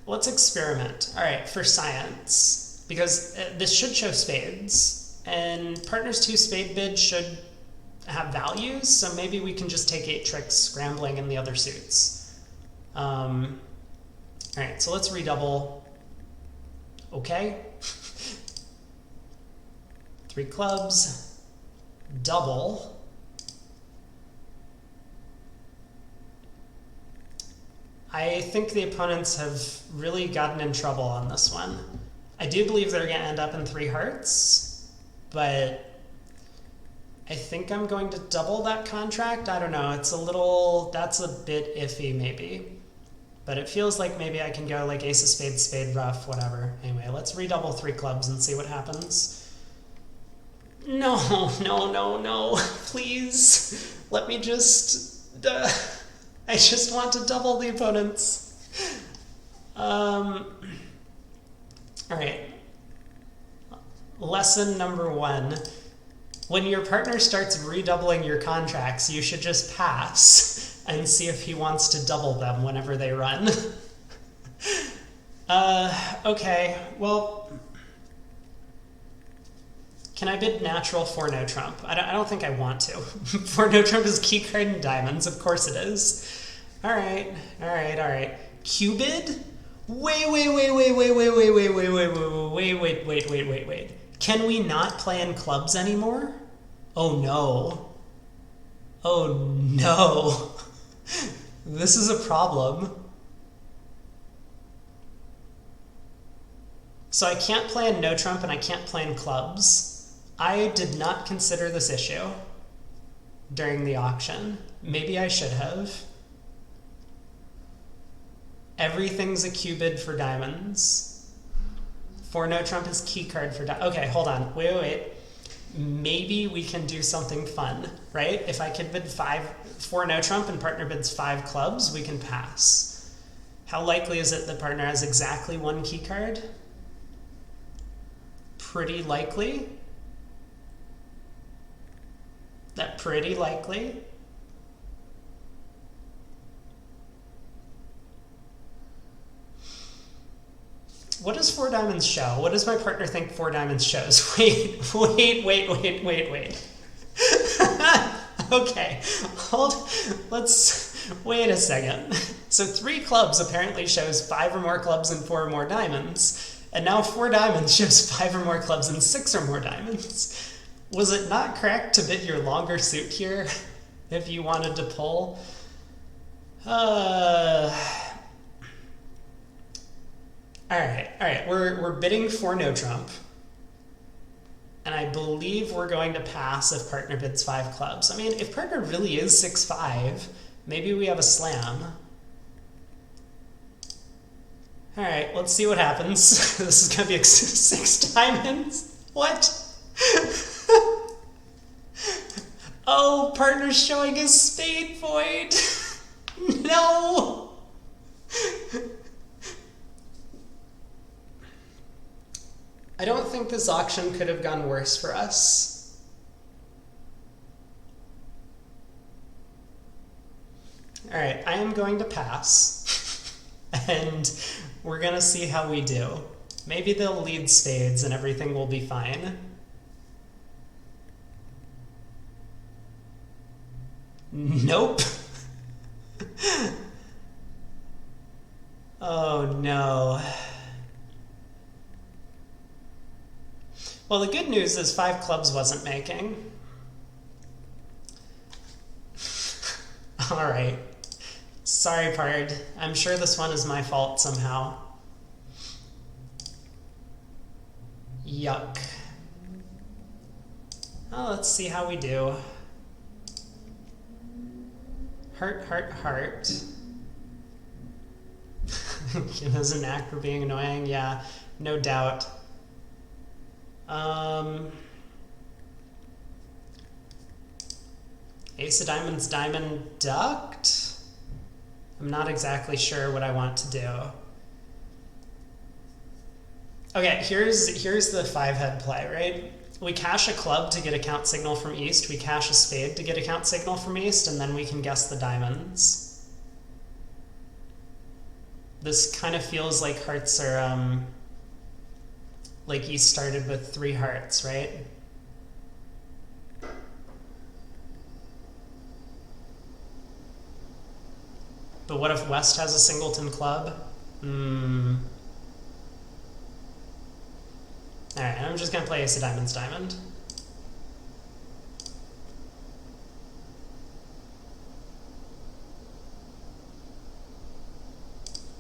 Let's experiment. All right, for science, because this should show spades, and partner's 2-spade bid should have values, so maybe we can just take 8 tricks scrambling in the other suits. All right, so let's redouble. Okay. 3 clubs, double. I think the opponents have really gotten in trouble on this one. I do believe they're going to end up in 3 hearts, but I think I'm going to double that contract. I don't know. It's a little, that's a bit iffy maybe. But it feels like maybe I can go like ace of spades, spade rough, whatever. Anyway, let's redouble 3 clubs and see what happens. No. Please. Let me just... I just want to double the opponents. All right. Lesson number 1. When your partner starts redoubling your contracts, you should just pass and see if he wants to double them whenever they run. Okay, well, can I bid natural for no trump? I don't think I want to. For no trump is key card and diamonds. Of course it is. All right. Q-bid? Wait. Can we not play in clubs anymore? Oh no. This is a problem. So I can't play in no trump and I can't play in clubs. I did not consider this issue during the auction. Maybe I should have. Everything's a Q-bid for diamonds. For no trump is key card for diamonds. Okay, hold on. Wait. Maybe we can do something fun, right? If I could bid 5 for no trump and partner bids 5 clubs, we can pass. How likely is it that partner has exactly 1 key card? Pretty likely. Pretty likely. What does four diamonds show? What does my partner think four diamonds shows? Wait. Okay, wait a second. So three clubs apparently shows five or more clubs and four or more diamonds. And now four diamonds shows five or more clubs and six or more diamonds. Was it not correct to bid your longer suit here if you wanted to pull? All right. We're bidding for no trump. And I believe we're going to pass if partner bids five clubs. I mean, if partner really is 6-5, maybe we have a slam. All right, let's see what happens. This is going to be 6 diamonds. What? Oh, partner's showing his spade void. No. I don't think this auction could have gone worse for us. All right, I am going to pass, and we're gonna see how we do. Maybe they'll lead spades and everything will be fine. Nope. Oh no. Well, the good news is five clubs wasn't making. All right. Sorry, Pard. I'm sure this one is my fault somehow. Yuck. Oh, let's see how we do. Heart, heart, heart. He has a knack for being annoying. Yeah, no doubt. Ace of diamonds, diamond ducked? I'm not exactly sure what I want to do. Okay, here's the five-head play, right? We cash a club to get a count signal from east, we cash a spade to get a count signal from east, and then we can guess the diamonds. This kind of feels like hearts are, like east started with 3 hearts, right? But what if west has a singleton club? Alright, I'm just gonna play ace of diamonds, diamond.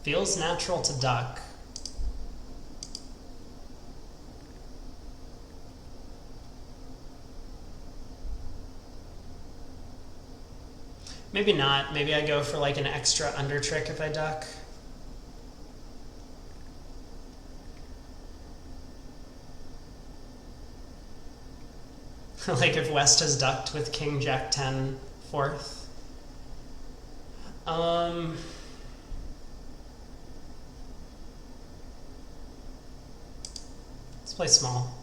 Feels natural to duck. Maybe not. Maybe I go for like an extra under trick if I duck. Like if West has ducked with King Jack 10 fourth. Let's play small.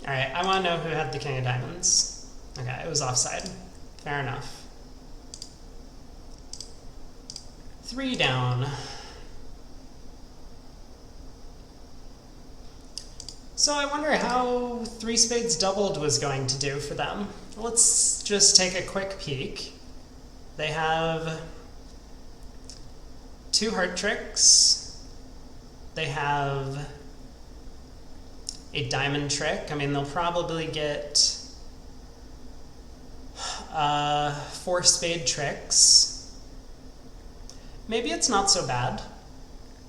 All right, I want to know who had the king of diamonds. Okay, it was offside. Fair enough. 3 down. So I wonder how 3 spades doubled was going to do for them. Let's just take a quick peek. They have 2 heart tricks. They have a diamond trick. I mean, they'll probably get 4 spade tricks. Maybe it's not so bad.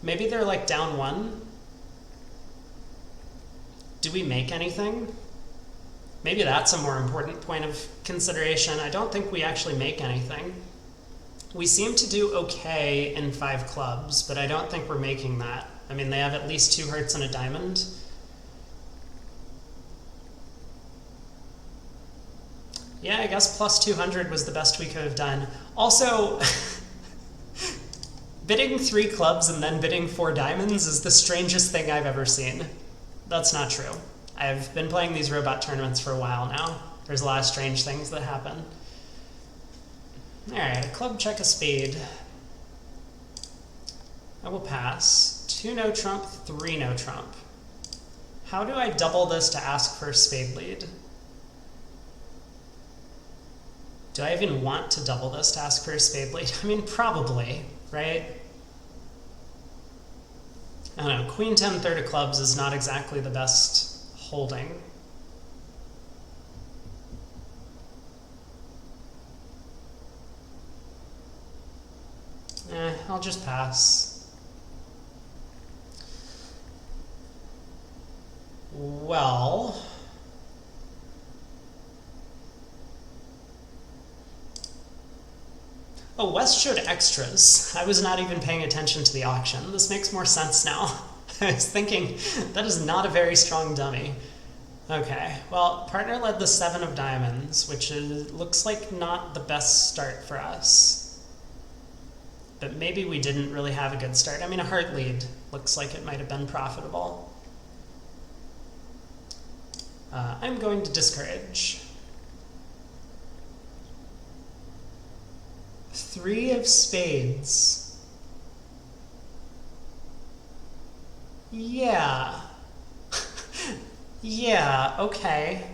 Maybe they're like down 1. Do we make anything? Maybe that's a more important point of consideration. I don't think we actually make anything. We seem to do okay in 5 clubs, but I don't think we're making that. I mean, they have at least 2 hearts and a diamond. Yeah, I guess plus 200 was the best we could have done. Also, bidding 3 clubs and then bidding 4 diamonds is the strangest thing I've ever seen. That's not true. I've been playing these robot tournaments for a while now. There's a lot of strange things that happen. Alright, a club, check, a spade. I will pass. 2 no trump, 3 no trump. How do I double this to ask for a spade lead? Do I even want to double this to ask for a spade lead? I mean, probably, right? I don't know, queen 10 third of clubs is not exactly the best holding. I'll just pass. Well, oh, West showed extras. I was not even paying attention to the auction. This makes more sense now. I was thinking, that is not a very strong dummy. Okay, well, partner led the 7 of diamonds, which looks like not the best start for us. But maybe we didn't really have a good start. I mean, a heart lead looks like it might have been profitable. I'm going to discourage. 3 of spades. Yeah. Yeah, okay.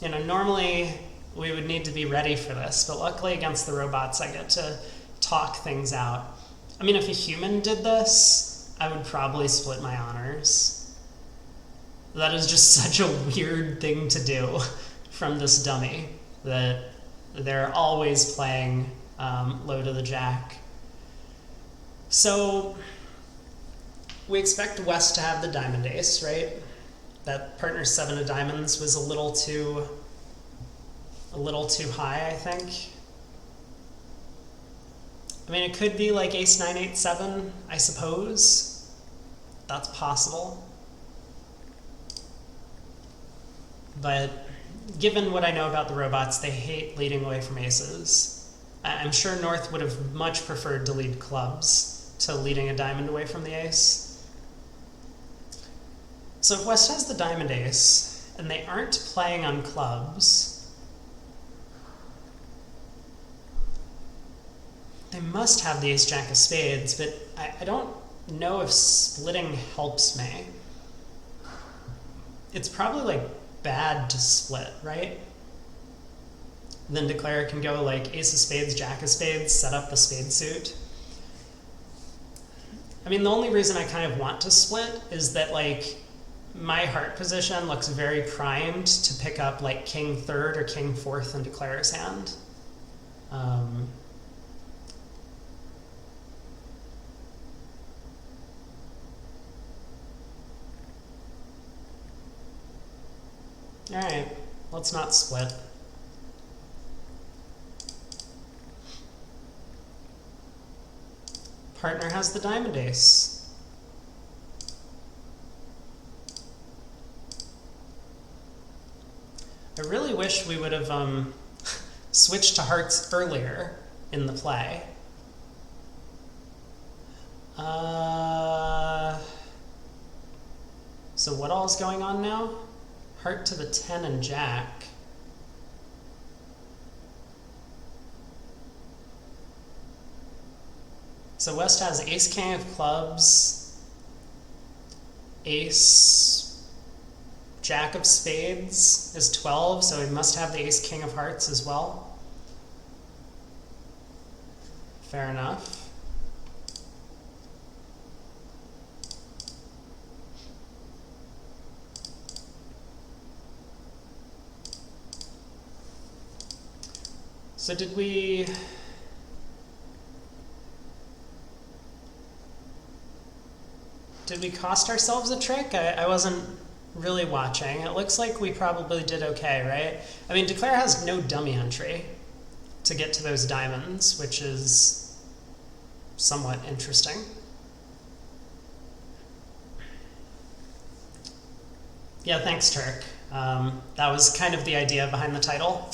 You know, normally we would need to be ready for this, but luckily against the robots I get to talk things out. I mean, if a human did this, I would probably split my honors. That is just such a weird thing to do from this dummy, that they're always playing low to the jack. So we expect West to have the diamond ace, right? That partner 7 of diamonds was a little too high, I think. I mean, it could be like ace 9, 8, 7, I suppose. That's possible. But given what I know about the robots, they hate leading away from aces. I'm sure North would have much preferred to lead clubs to leading a diamond away from the ace. So if West has the diamond ace, and they aren't playing on clubs, they must have the ace-jack of spades, but I don't know if splitting helps me. It's probably like bad to split, right? Then declare can go like ace of spades, jack of spades, set up the spade suit. I mean, the only reason I kind of want to split is that like my heart position looks very primed to pick up like king 3rd or king 4th in declare's hand. All right, let's not split. Partner has the diamond ace. I really wish we would have switched to hearts earlier in the play. So what all is going on now? Heart to the 10 and jack. So West has ace king of clubs, ace jack of spades is 12, so he must have the ace king of hearts as well. Fair enough. So did we cost ourselves a trick? I wasn't really watching. It looks like we probably did okay, right? I mean, declare has no dummy entry to get to those diamonds, which is somewhat interesting. Yeah, thanks, Turk. That was kind of the idea behind the title.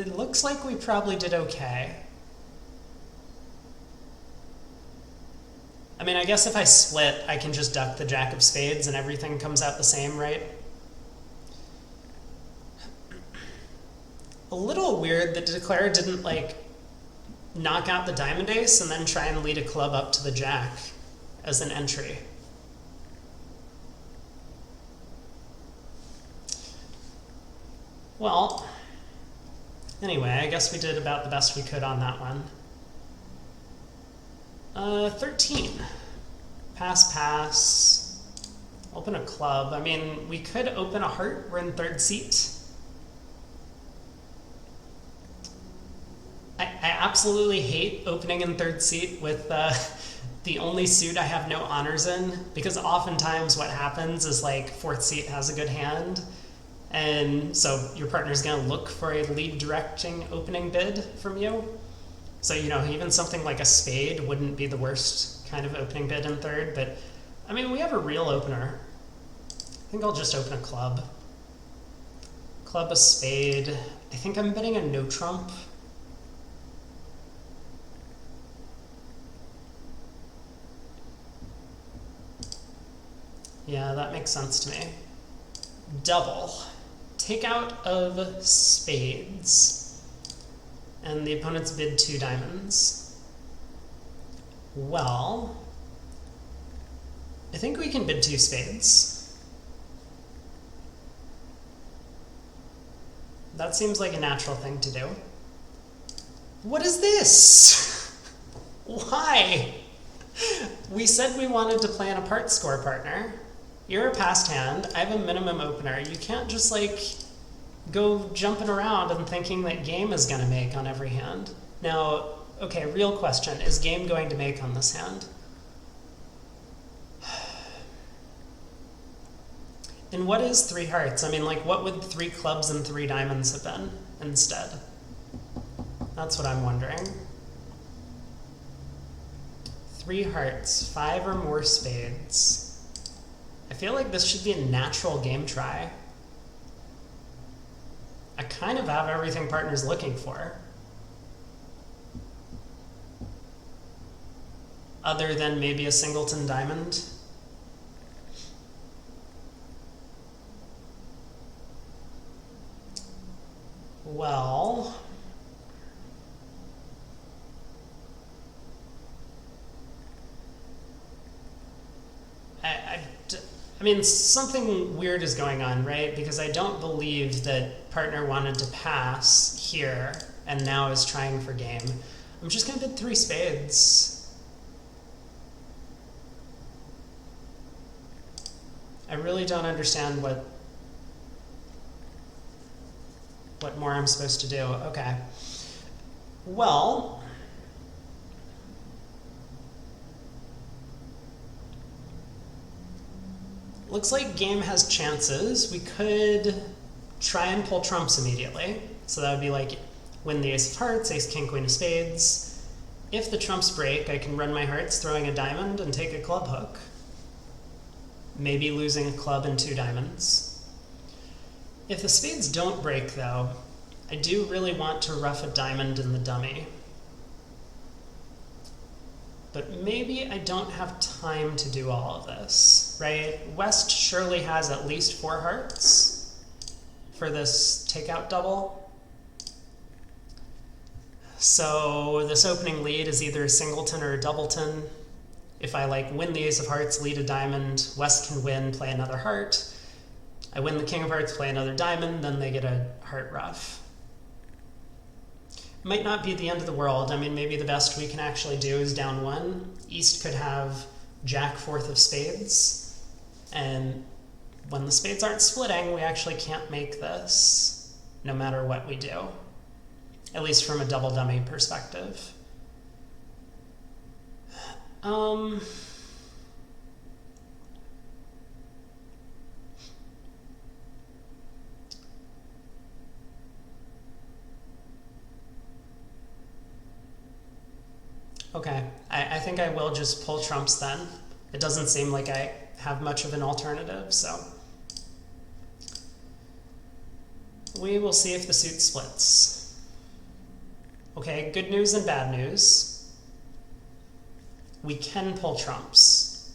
It looks like we probably did okay. I mean, I guess if I split, I can just duck the jack of spades and everything comes out the same, right? a little weird that Declare didn't like knock out the diamond ace and then try and lead a club up to the jack as an entry. Well, anyway, I guess we did about the best we could on that one. 13. Pass, pass. Open a club. I mean, we could open a heart. We're in third seat. I absolutely hate opening in third seat with the only suit I have no honors in, because oftentimes what happens is like fourth seat has a good hand, and so your partner's going to look for a lead directing opening bid from you. So, you know, even something like a spade wouldn't be the worst kind of opening bid in third, but I mean, we have a real opener. I think I'll just open a club. Club, a spade. I think I'm betting a no trump. Yeah, that makes sense to me. Double. Take out of spades. And the opponent's bid 2 diamonds. Well, I think we can bid 2 spades. That seems like a natural thing to do. What is this? Why? We said we wanted to play an apart score partner. You're a passed hand. I have a minimum opener. You can't just like go jumping around and thinking that game is going to make on every hand. Now, okay, real question. Is game going to make on this hand? And what is 3 hearts? I mean, like, what would 3 clubs and 3 diamonds have been instead? That's what I'm wondering. 3 hearts, 5 or more spades. I feel like this should be a natural game try. I kind of have everything partner's looking for. Other than maybe a singleton diamond. Well, I mean, something weird is going on, right? Because I don't believe that partner wanted to pass here and now is trying for game. I'm just going to bid 3 spades. I really don't understand what more I'm supposed to do. Okay. Well, looks like game has chances. We could try and pull trumps immediately. So that would be like win the ace of hearts, ace, king, queen of spades. If the trumps break, I can run my hearts, throwing a diamond and take a club hook. Maybe losing a club and 2 diamonds. If the spades don't break, though, I do really want to rough a diamond in the dummy. But maybe I don't have time to do all of this, right? West surely has at least 4 hearts for this takeout double. So this opening lead is either a singleton or a doubleton. If I like win the ace of hearts, lead a diamond, West can win, play another heart. I win the king of hearts, play another diamond, then they get a heart rough. Might not be the end of the world. I mean, maybe the best we can actually do is down 1. East could have jack 4th of spades. And when the spades aren't splitting, we actually can't make this, no matter what we do. At least from a double dummy perspective. Okay, I think I will just pull trumps then. It doesn't seem like I have much of an alternative, so. We will see if the suit splits. Okay, good news and bad news. We can pull trumps.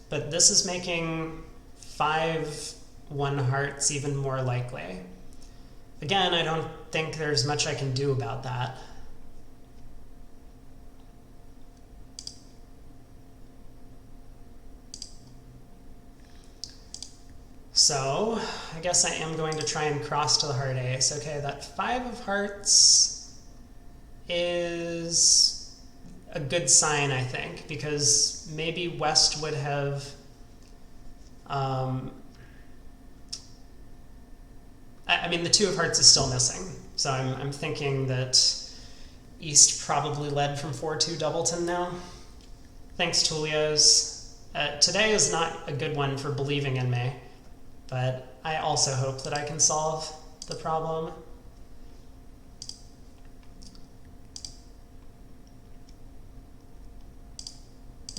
But this is making 5 1 hearts even more likely. again, I don't think there's much I can do about that. So I guess I am going to try and cross to the heart ace. Okay, that 5 of hearts is a good sign, I think, because maybe West would have I mean, the 2 of hearts is still missing, so I'm thinking that East probably led from 4-2 Doubleton now. Thanks, Tulios. Today is not a good one for believing in me, but I also hope that I can solve the problem.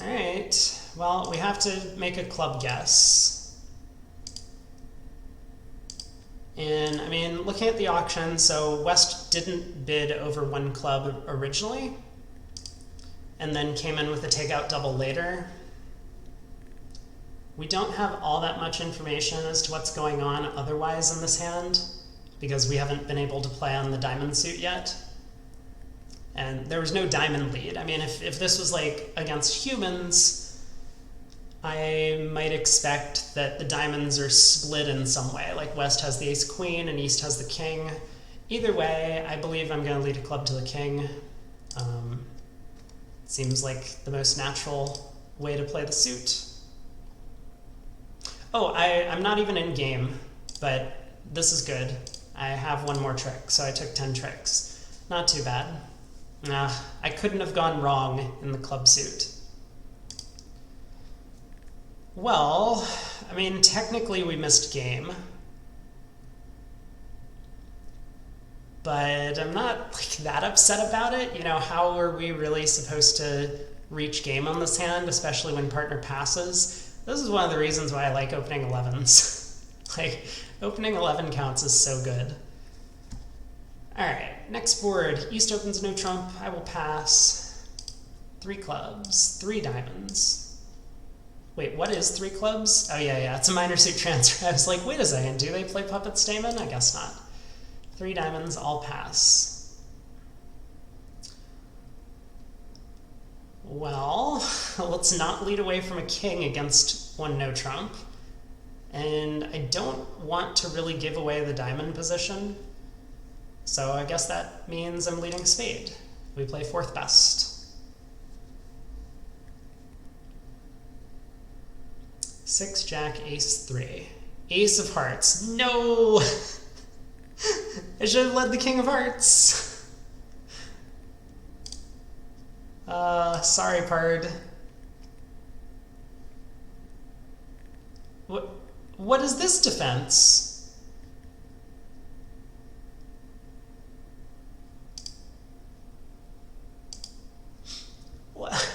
All right, well, we have to make a club guess. And I mean, looking at the auction, so West didn't bid over 1 club originally, and then came in with a takeout double later. We don't have all that much information as to what's going on otherwise in this hand, because we haven't been able to play on the diamond suit yet. And there was no diamond lead. I mean, if this was like against humans, I might expect that the diamonds are split in some way, like West has the ace queen and East has the king. Either way, I believe I'm going to lead a club to the king. Seems like the most natural way to play the suit. Oh, I'm not even in game, but this is good. I have 1 more trick, so I took 10 tricks. Not too bad. I couldn't have gone wrong in the club suit. Well, I mean, technically we missed game, but I'm not like that upset about it. You know, how are we really supposed to reach game on this hand, especially when partner passes? This is one of the reasons why I like opening 11s. Like, opening 11 counts is so good. All right, next board. East opens no trump. I will pass. 3 clubs, 3 diamonds. Wait, what is 3 clubs? Oh, yeah, it's a minor suit transfer. I was like, wait a second, do they play Puppet Stamen? I guess not. 3 diamonds, I'll pass. Well, let's not lead away from a king against 1 no trump. And I don't want to really give away the diamond position. So I guess that means I'm leading spade. We play 4th best. 6, jack, ace, 3. Ace of hearts. No! I should have led the king of hearts. Sorry, Pard. What is this defense? What?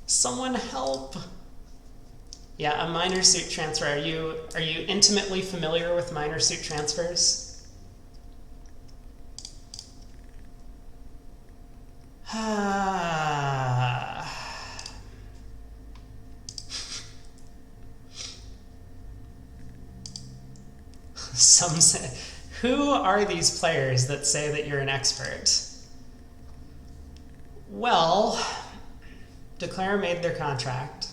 Someone help. Yeah, a minor suit transfer. Are you intimately familiar with minor suit transfers? Some say, who are these players that say that you're an expert? Well, Declare made their contract.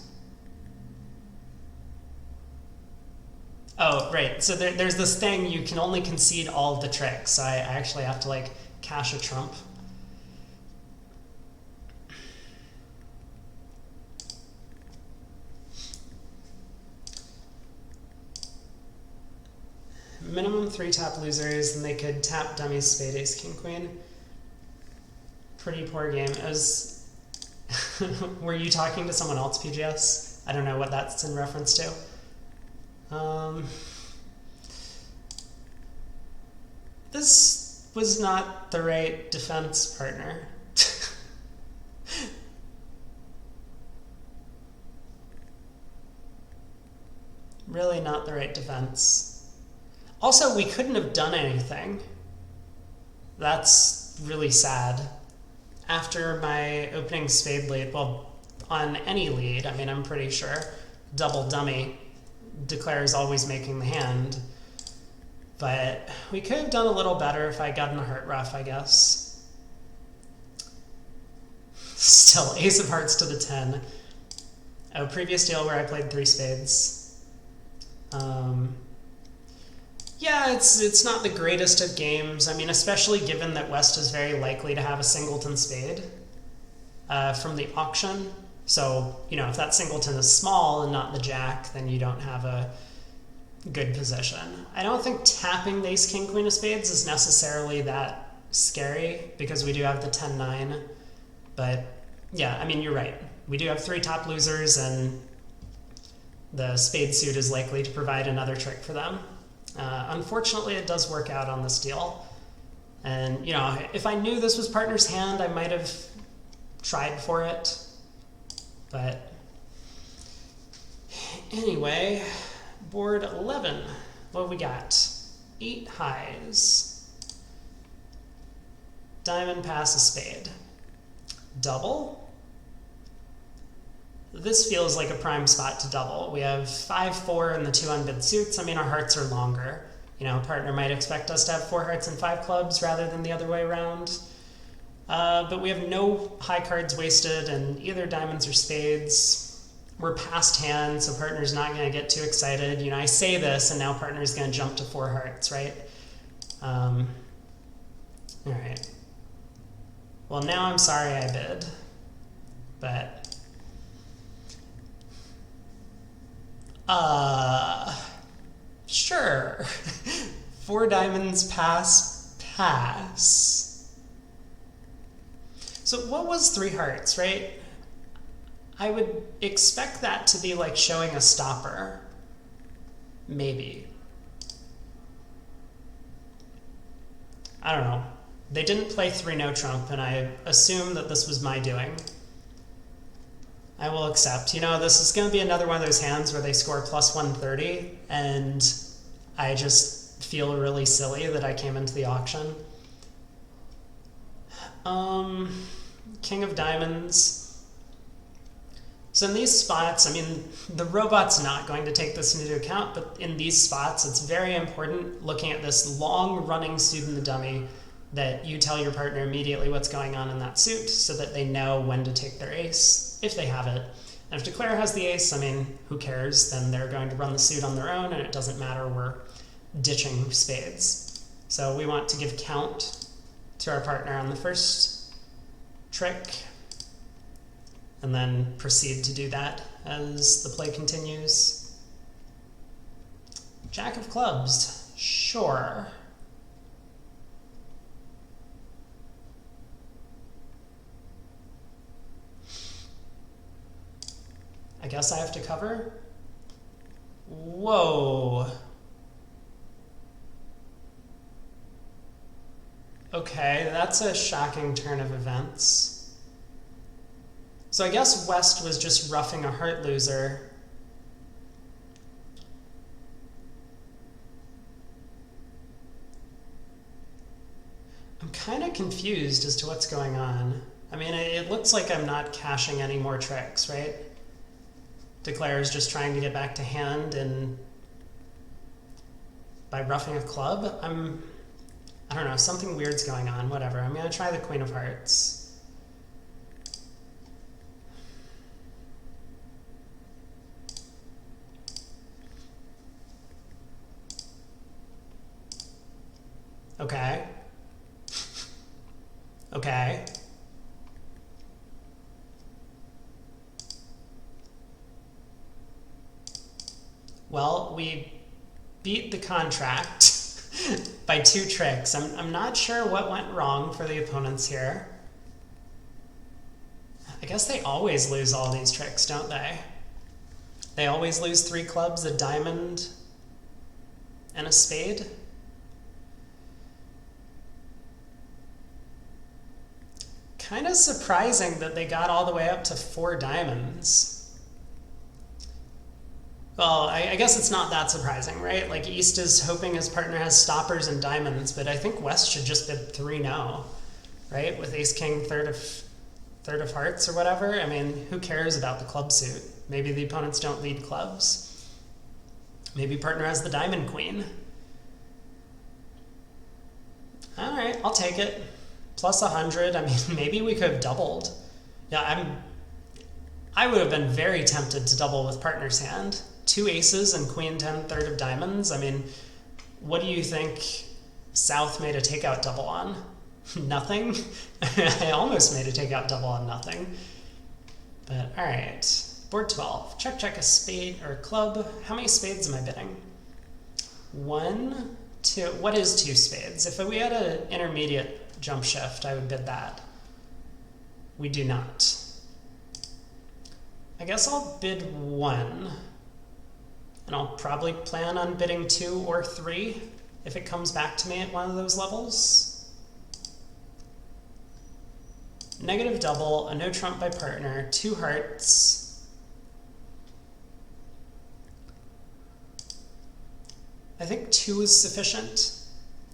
Oh, right. So there's this thing, you can only concede all of the tricks. So I actually have to like cash a trump. Minimum 3 tap losers, and they could tap dummies, spade, ace, king, queen. Pretty poor game. It was. Were you talking to someone else, PGS? I don't know what that's in reference to. This was not the right defense partner. Really not the right defense. Also, we couldn't have done anything. That's really sad. After my opening spade lead, well, on any lead, I mean, I'm pretty sure, double dummy, Declare is always making the hand. But we could have done a little better if I got in a heart ruff, I guess. Still, ace of hearts to the 10. A previous deal where I played 3 spades. Yeah, it's not the greatest of games. I mean, especially given that West is very likely to have a singleton spade from the auction. So, you know, if that singleton is small and not the jack, then you don't have a good position. I don't think tapping the ace, king, queen of spades is necessarily that scary because we do have the 10-9. But yeah, I mean, you're right. We do have 3 top losers, and the spade suit is likely to provide another trick for them. Unfortunately, it does work out on this deal. And, you know, if I knew this was partner's hand, I might have tried for it. But anyway, board 11. What have we got? 8 highs. Diamond pass a spade. Double. This feels like a prime spot to double. We have 5-4 and the 2 unbid suits. I mean, our hearts are longer. You know, a partner might expect us to have 4 hearts and 5 clubs rather than the other way around. But we have no high cards wasted and either diamonds or spades. We're past hand, so partner's not going to get too excited. You know, I say this, and now partner's going to jump to 4 hearts, right? All right. Well, now I'm sorry I bid, but sure. 4 diamonds pass. So what was 3 hearts, right? I would expect that to be like showing a stopper. Maybe. I don't know. They didn't play 3 no trump, and I assume that this was my doing. I will accept. You know, this is going to be another one of those hands where they score plus 130, and I just feel really silly that I came into the auction. King of diamonds. So in these spots, I mean, the robot's not going to take this into account, but in these spots, it's very important looking at this long-running suit in the dummy that you tell your partner immediately what's going on in that suit so that they know when to take their ace, if they have it. And if Declare has the ace, I mean, who cares? Then they're going to run the suit on their own, and it doesn't matter, we're ditching spades. So we want to give count to our partner on the first trick, and then proceed to do that as the play continues. Jack of clubs, sure. I guess I have to cover? Whoa. Okay, that's a shocking turn of events. So I guess West was just roughing a heart loser. I'm kind of confused as to what's going on. I mean, it looks like I'm not cashing any more tricks, right? Declare is just trying to get back to hand, and by roughing a club, I don't know, something weird's going on, whatever. I'm going to try the Queen of Hearts. Okay. Okay. Well, we beat the contract by 2 tricks. I'm not sure what went wrong for the opponents here. I guess they always lose all these tricks, don't they? They always lose 3 clubs, a diamond, and a spade. Kind of surprising that they got all the way up to 4 diamonds. Well, I guess it's not that surprising, right? Like, East is hoping his partner has stoppers and diamonds, but I think West should just bid 3-0, right? With ace king third of hearts or whatever. I mean, who cares about the club suit? Maybe the opponents don't lead clubs. Maybe partner has the diamond queen. All right, I'll take it. Plus 100. I mean, maybe we could have doubled. Yeah, I would have been very tempted to double with partner's hand. 2 aces and queen 10 third of diamonds. I mean, what do you think South made a takeout double on? Nothing? I almost made a takeout double on nothing. But all right, board 12. Check a spade or a club. How many spades am I bidding? 1, 2. What is 2 spades? If we had an intermediate jump shift, I would bid that. We do not. I guess I'll bid 1. And I'll probably plan on bidding 2 or 3 if it comes back to me at one of those levels. Negative double, a no trump by partner, 2 hearts. I think 2 is sufficient.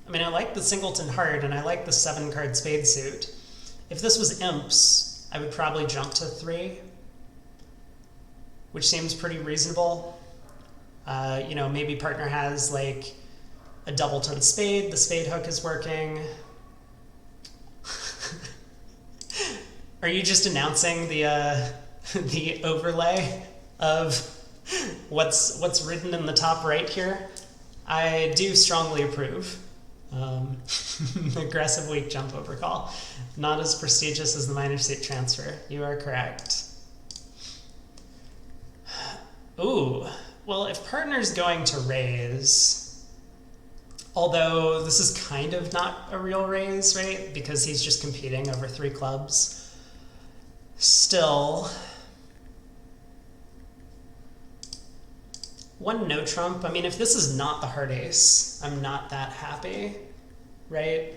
I mean, I like the singleton heart and I like the 7 card spade suit. If this was imps, I would probably jump to 3, which seems pretty reasonable. You know, maybe partner has like a doubleton spade, the spade hook is working. Are you just announcing the the overlay of what's written in the top right here? I do strongly approve. Aggressive weak jump over call. Not as prestigious as the minor suit transfer. You are correct. Ooh. Well, if partner's going to raise, although this is kind of not a real raise, right? Because he's just competing over 3 clubs. Still, 1 no trump. I mean, if this is not the heart ace, I'm not that happy, right?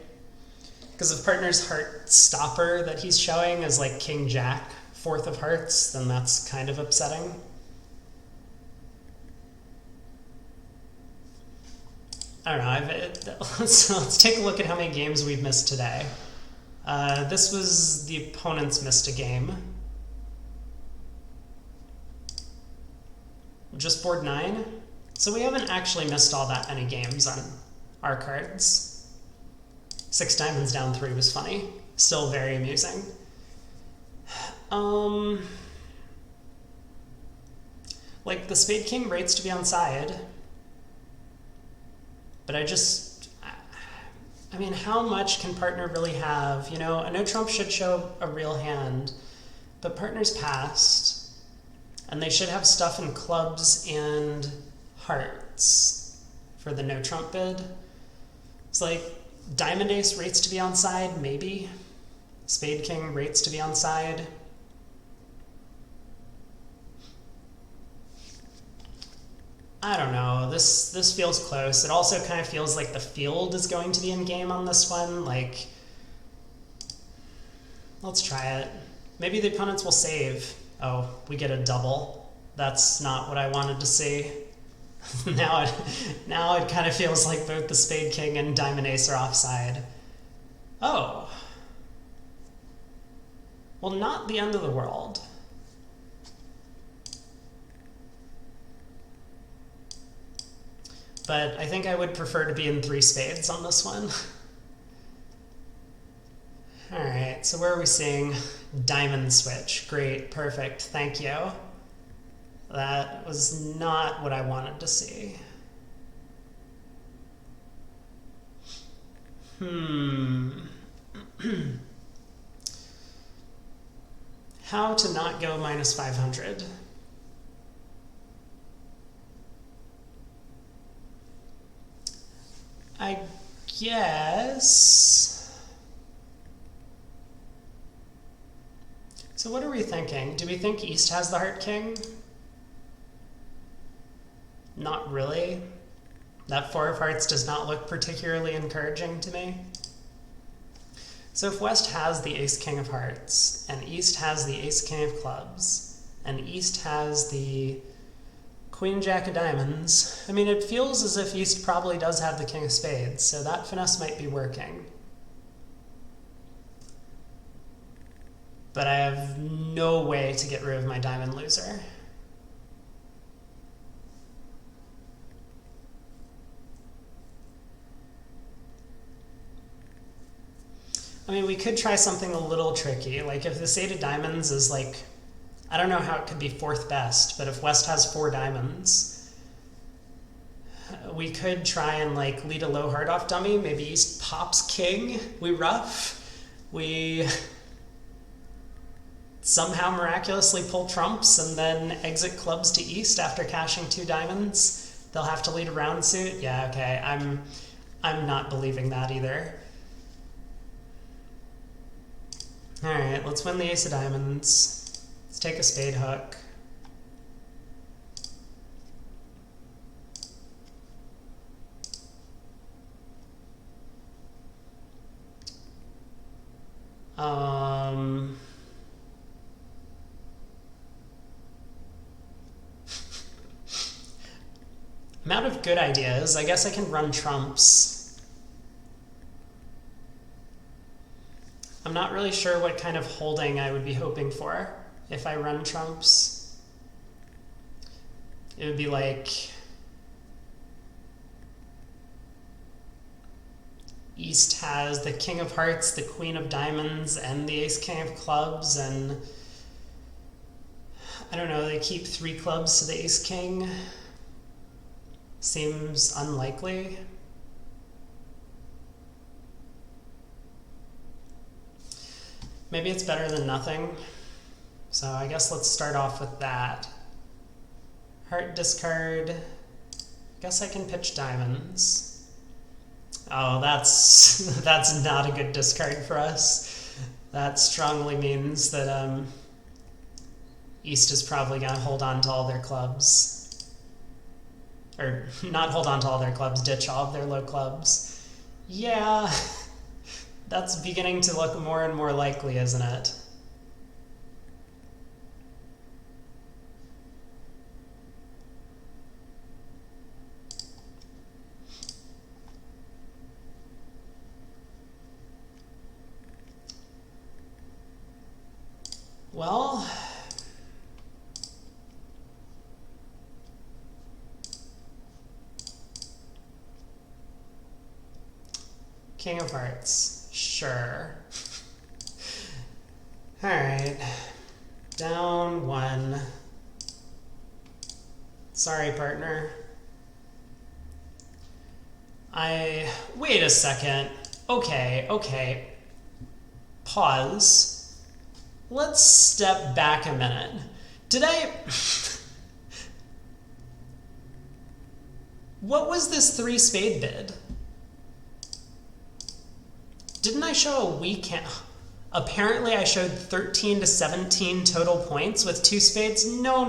Because if partner's heart stopper that he's showing is like king jack, 4th of hearts, then that's kind of upsetting. I don't know, let's take a look at how many games we've missed today. This was the opponent's missed a game. Just board 9. So we haven't actually missed all that many games on our cards. 6 diamonds down 3 was funny. Still very amusing. Like the spade king rates to be on side. But I mean, how much can partner really have? You know, a no trump should show a real hand, but partner's passed, and they should have stuff in clubs and hearts for the no trump bid. It's like diamond ace rates to be on side, maybe. Spade king rates to be on side. I don't know, this feels close. It also kind of feels like the field is going to be in game on this one. Like, let's try it. Maybe the opponents will save. Oh, we get a double. That's not what I wanted to see. now it kind of feels like both the spade king and diamond ace are offside. Oh. Well, not the end of the world. But I think I would prefer to be in 3 spades on this one. All right, so where are we seeing diamond switch? Great, perfect, thank you. That was not what I wanted to see. How to not go minus 500? I guess. So what are we thinking? Do we think East has the heart king? Not really. That 4 of hearts does not look particularly encouraging to me. So if West has the ace king of hearts, and East has the ace king of clubs, and East has the queen jack of diamonds, I mean, it feels as if East probably does have the king of spades, so that finesse might be working. But I have no way to get rid of my diamond loser. I mean, we could try something a little tricky. Like if this 8 of diamonds is like, I don't know how it could be fourth best, but if West has 4 diamonds, we could try and like lead a low heart off dummy. Maybe East pops king. We ruff. We somehow miraculously pull trumps and then exit clubs to East after cashing 2 diamonds. They'll have to lead a round suit. Yeah, okay. I'm not believing that either. All right, let's win the ace of diamonds. Let's take a spade hook. I'm out of good ideas. I guess I can run trumps. I'm not really sure what kind of holding I would be hoping for if I run trumps. It would be like East has the king of hearts, the queen of diamonds, and the ace king of clubs, and I don't know, they keep 3 clubs to the ace king. Seems unlikely. Maybe it's better than nothing. So I guess let's start off with that. Heart discard. Guess I can pitch diamonds. Oh, that's not a good discard for us. That strongly means that East is probably going to hold on to all their clubs. Or not hold on to all their clubs, ditch all of their low clubs. Yeah, that's beginning to look more and more likely, isn't it? Well, king of hearts, sure. All right, down 1. Sorry, partner. Wait a second. Okay. Pause. Let's step back a minute. Did I... What was this 3 spade bid? Didn't I show a weak hand? Apparently I showed 13 to 17 total points with 2 spades. No.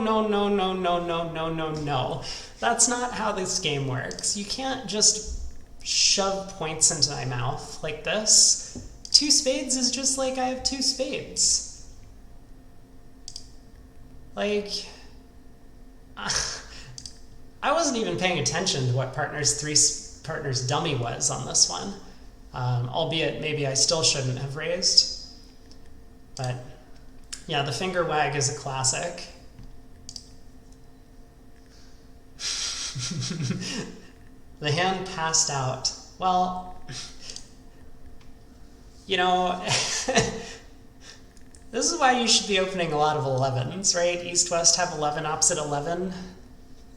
That's not how this game works. You can't just shove points into my mouth like this. 2 spades is just like I have 2 spades. Like, I wasn't even paying attention to what partner's dummy was on this one. Albeit maybe I still shouldn't have raised. But yeah, the finger wag is a classic. The hand passed out. Well, you know, this is why you should be opening a lot of 11s, right? East-West have 11 opposite 11.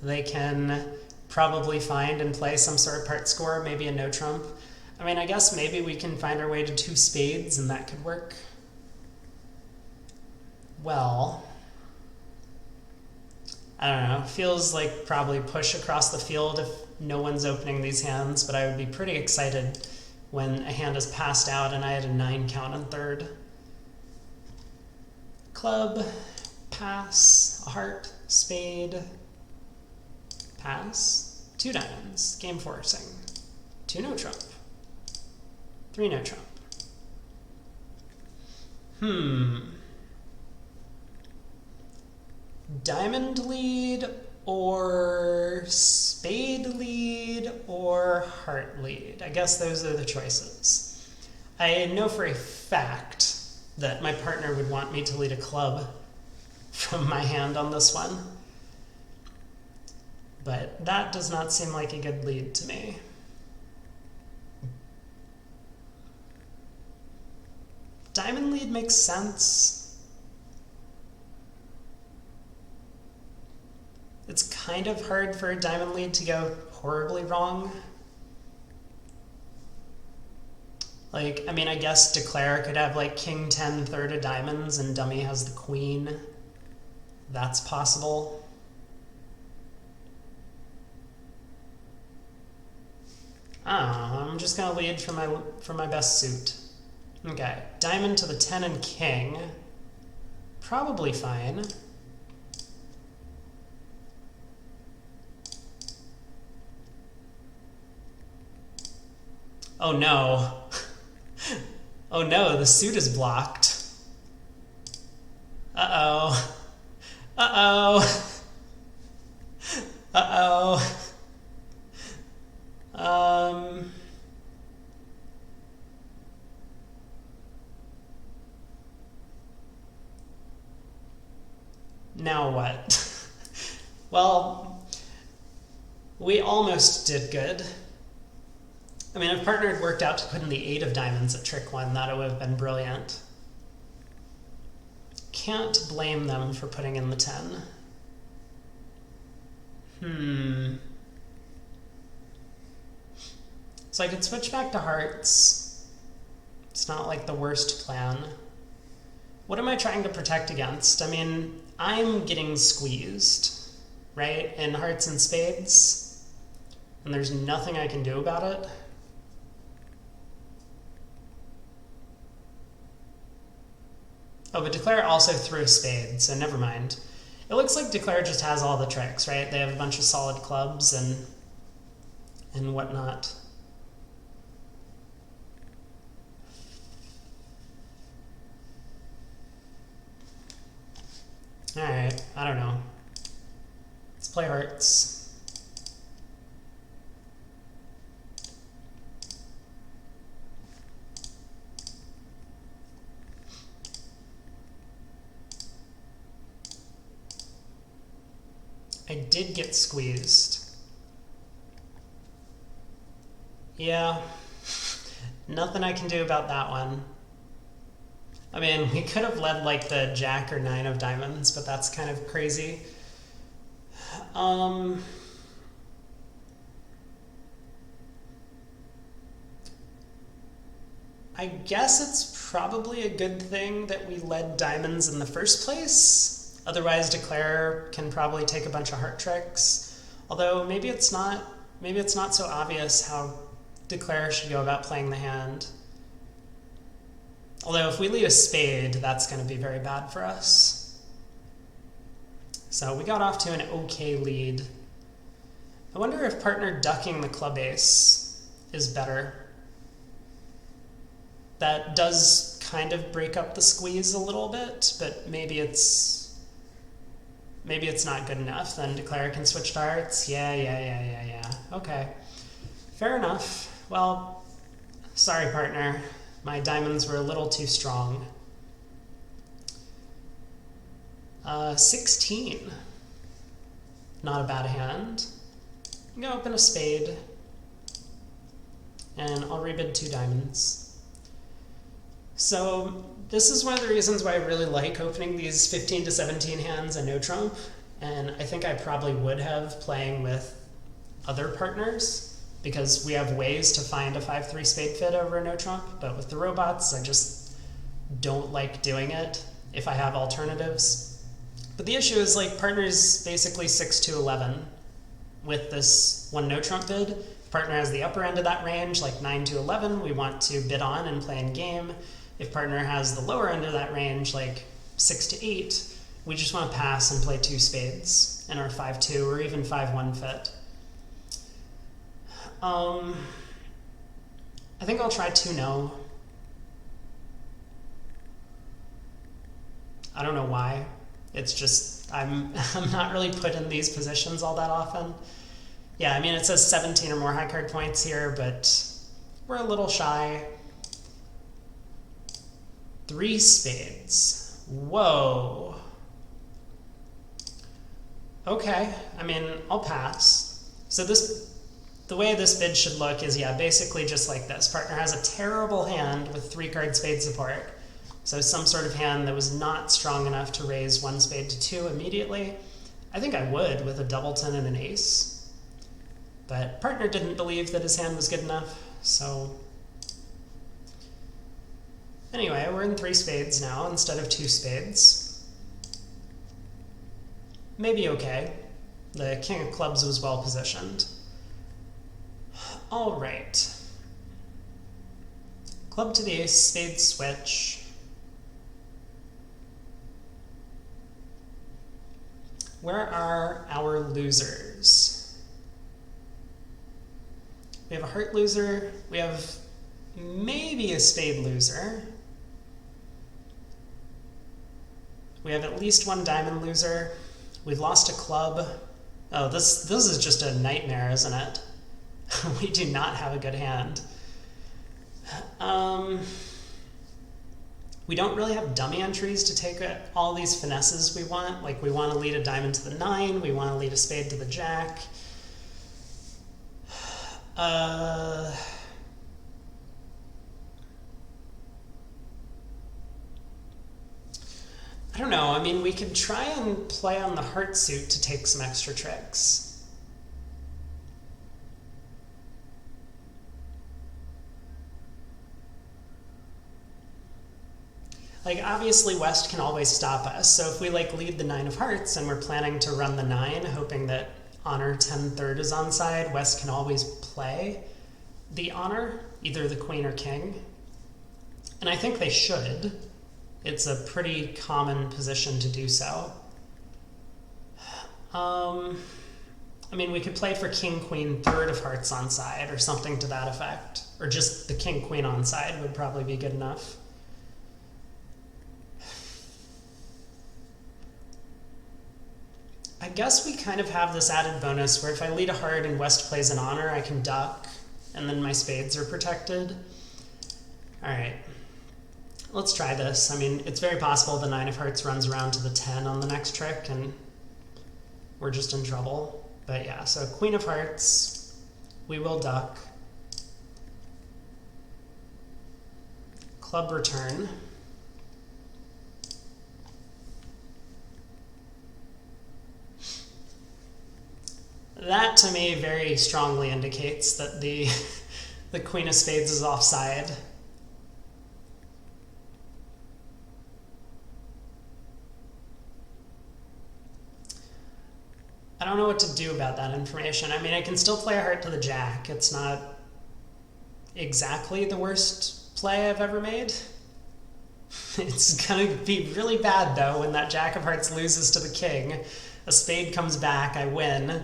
They can probably find and play some sort of part score, maybe a no trump. I mean, I guess maybe we can find our way to 2 spades and that could work. Well, I don't know. Feels like probably push across the field if no one's opening these hands, but I would be pretty excited when a hand is passed out and I had a 9 count on third. Club, pass, a heart, spade, pass, 2 diamonds, game forcing, 2 no trump, 3 no trump. Diamond lead or spade lead or heart lead. I guess those are the choices. I know for a fact that my partner would want me to lead a club from my hand on this one. But that does not seem like a good lead to me. diamond lead makes sense. It's kind of hard for a diamond lead to go horribly wrong. Like, I mean, I guess Declare could have like king 10 third of diamonds and dummy has the queen. That's possible. I'm just gonna lead for my best suit. Okay, diamond to the 10 and king. Probably fine. Oh no. Oh no, the suit is blocked. Uh-oh. Uh-oh. Uh-oh. Now what? Well, we almost did good. I mean, if partner had worked out to put in the 8 of diamonds at trick 1, that would have been brilliant. Can't blame them for putting in the 10. So I could switch back to hearts. It's not like the worst plan. What am I trying to protect against? I mean, I'm getting squeezed, right? In hearts and spades. And there's nothing I can do about it. Oh, but Declare also threw a spade, so never mind. It looks like Declare just has all the tricks, right? They have a bunch of solid clubs and whatnot. Alright, I don't know. Let's play hearts. I did get squeezed. Yeah, nothing I can do about that one. I mean, we could have led like the jack or 9 of diamonds, but that's kind of crazy. I guess it's probably a good thing that we led diamonds in the first place. Otherwise, Declare can probably take a bunch of heart tricks. Although maybe it's not so obvious how Declare should go about playing the hand. Although if we lead a spade, that's going to be very bad for us. So we got off to an okay lead. I wonder if partner ducking the club ace is better. That does kind of break up the squeeze a little bit, but maybe it's not good enough. Then Declare can switch to hearts. Yeah. Okay. Fair enough. Well, sorry, partner. My diamonds were a little too strong. 16. Not a bad hand. I'm gonna open a spade. And I'll rebid 2 diamonds. So this is one of the reasons why I really like opening these 15 to 17 hands and no trump. And I think I probably would have playing with other partners, because we have ways to find a 5-3 spade fit over a no trump, but with the robots, I just don't like doing it if I have alternatives. But the issue is like partner's basically 6 to 11 with this one no trump bid. Partner has the upper end of that range, like 9 to 11, we want to bid on and play in game. If partner has the lower end of that range, like 6 to 8, we just want to pass and play 2 spades in our 5-2 or even 5-1 fit. I think I'll try 2-no. I don't know why. It's just I'm not really put in these positions all that often. Yeah, I mean it says 17 or more high card points here, but we're a little shy. 3 spades. Whoa. Okay, I mean I'll pass. So the way this bid should look is, yeah, basically just like this. Partner has a terrible hand with 3 card spade support. So some sort of hand that was not strong enough to raise one spade to two immediately. I think I would with a doubleton and an ace. But partner didn't believe that his hand was good enough, so... Anyway, we're in 3 spades now instead of 2 spades. Maybe okay. The king of clubs was well positioned. All right. Club to the ace, spade switch. Where are our losers? We have a heart loser. We have maybe a spade loser. We have at least one diamond loser. We've lost a club. Oh, this is just a nightmare, isn't it? We do not have a good hand. We don't really have dummy entries to take all these finesses we want. Like, we want to lead a diamond to the 9. We want to lead a spade to the jack. I don't know. I mean, we could try and play on the heart suit to take some extra tricks. Like, obviously West can always stop us, so if we like lead the 9 of hearts and we're planning to run the 9, hoping that honor 10-3 is on side, West can always play the honor, either the queen or king. And I think they should. It's a pretty common position to do so. I mean, we could play for king, queen, 3rd of hearts on side, or something to that effect. Or just the king, queen on side would probably be good enough. I guess we kind of have this added bonus where if I lead a heart and West plays an honor, I can duck, and then my spades are protected. All right. Let's try this. I mean, it's very possible the 9 of hearts runs around to the 10 on the next trick, and we're just in trouble. But yeah, so queen of hearts, we will duck. Club return. That, to me, very strongly indicates that the queen of spades is offside. I don't know what to do about that information. I mean, I can still play a heart to the jack. It's not exactly the worst play I've ever made. It's going to be really bad, though, when that jack of hearts loses to the king. A spade comes back, I win,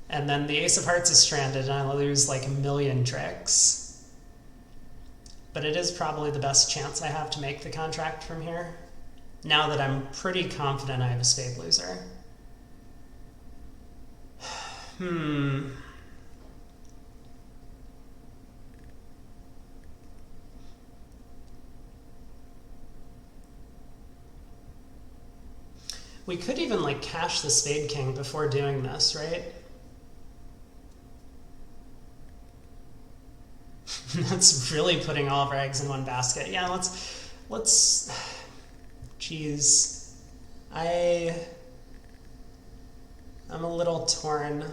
and then the ace of hearts is stranded, and I lose like a million tricks. But it is probably the best chance I have to make the contract from here, now that I'm pretty confident I have a spade loser. We could even like cash the spade king before doing this, right? That's really putting all of our eggs in one basket. Yeah, let's geez. I'm a little torn.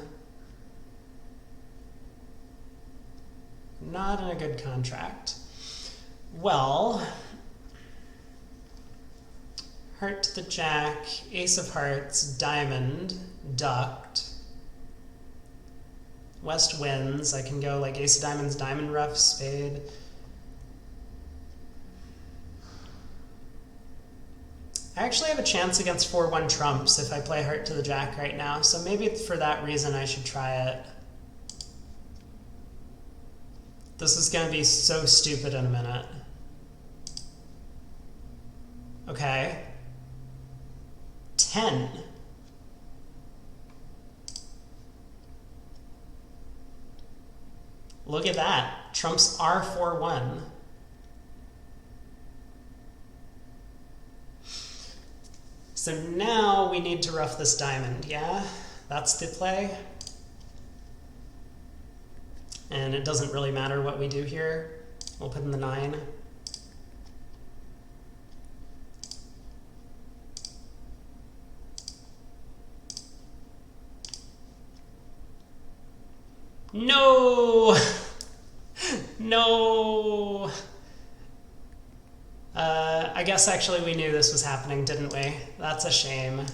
Not in a good contract. Well, heart to the jack, ace of hearts, diamond, ducked. West wins. I can go like ace of diamonds, diamond, rough, spade. I actually have a chance against 4-1 trumps if I play heart to the jack right now, so maybe for that reason I should try it. This is going to be so stupid in a minute. Okay. 10. Look at that. Trumps are 4-1. So now we need to rough this diamond, yeah? That's the play. And it doesn't really matter what we do here. We'll put in the 9. No! No! I guess actually we knew this was happening, didn't we? That's a shame.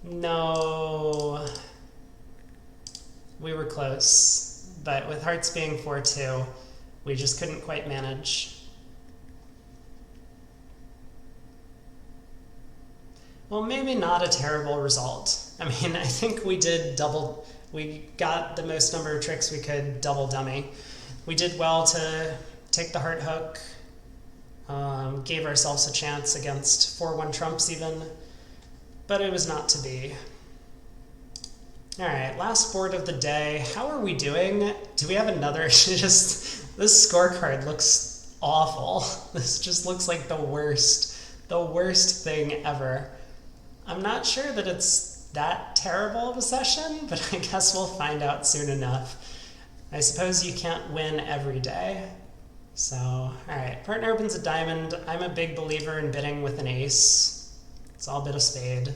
No. We were close, but with hearts being 4-2, we just couldn't quite manage. Well, maybe not a terrible result. I mean, I think we got the most number of tricks we could double dummy. We did well to take the heart hook, gave ourselves a chance against 4-1 trumps even, but it was not to be. All right, last board of the day. How are we doing? Do we have another? This scorecard looks awful. This just looks like the worst thing ever. I'm not sure that it's that terrible of a session, but I guess we'll find out soon enough. I suppose you can't win every day. So, all right, partner opens a diamond. I'm a big believer in bidding with an ace. It's all bid a spade.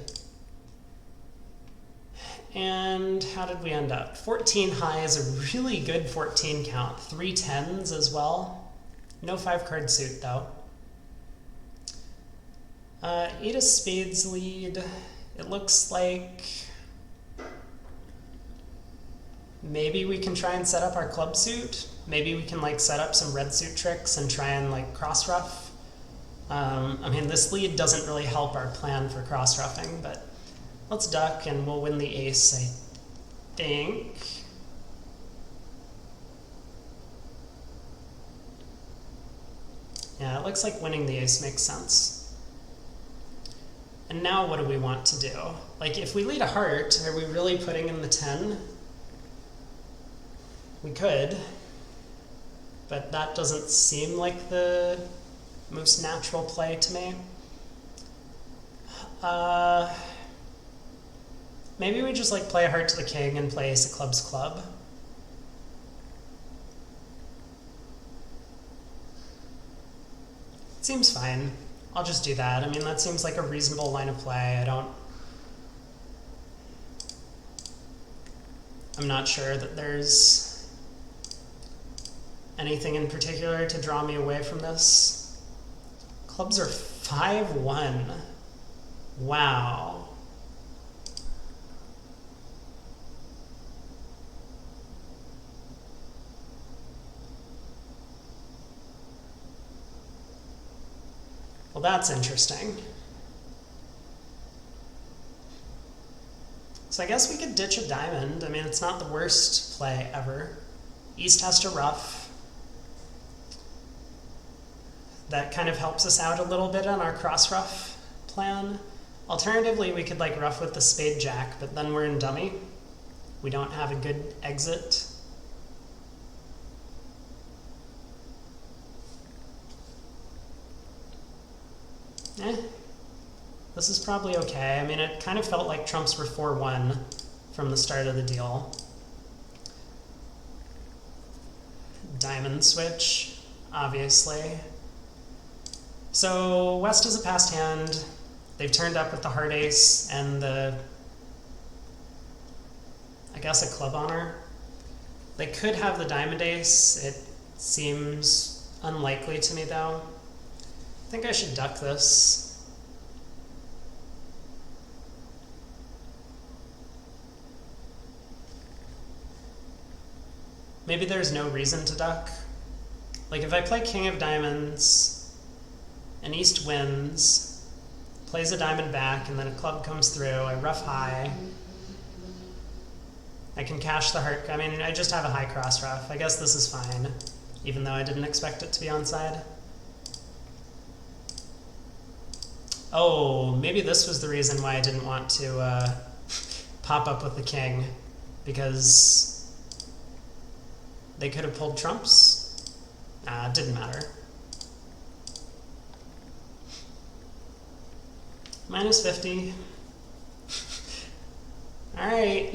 And how did we end up? 14 high is a really good 14 count. 3 10s as well. No 5-card suit though. 8 of spades lead. It looks like maybe we can try and set up our club suit. Maybe we can like set up some red suit tricks and try and like cross rough. I mean, this lead doesn't really help our plan for cross roughing, but let's duck and we'll win the ace, I think. Yeah, it looks like winning the ace makes sense. And now what do we want to do? Like, if we lead a heart, are we really putting in the 10? We could, but that doesn't seem like the most natural play to me. Maybe we just like play a heart to the king and play ace of clubs club. Seems fine. I'll just do that. I mean, that seems like a reasonable line of play. I'm not sure that there's anything in particular to draw me away from this. Clubs are 5-1. Wow. Well, that's interesting. So I guess we could ditch a diamond. I mean, it's not the worst play ever. East has to rough. That kind of helps us out a little bit on our cross rough plan. Alternatively, we could like rough with the spade jack, but then we're in dummy. We don't have a good exit. This is probably okay. I mean, it kind of felt like trumps were 4-1 from the start of the deal. Diamond switch, obviously. So West is a passed hand. They've turned up with the heart ace and I guess a club honor. They could have the diamond ace. It seems unlikely to me though. I think I should duck this. Maybe there's no reason to duck. Like if I play king of diamonds, and East wins, plays a diamond back, and then a club comes through, I rough high. I can cash the heart. I mean, I just have a high cross rough. I guess this is fine, even though I didn't expect it to be onside. Oh, maybe this was the reason why I didn't want to pop up with the king, because they could have pulled trumps. It didn't matter. Minus 50. All right.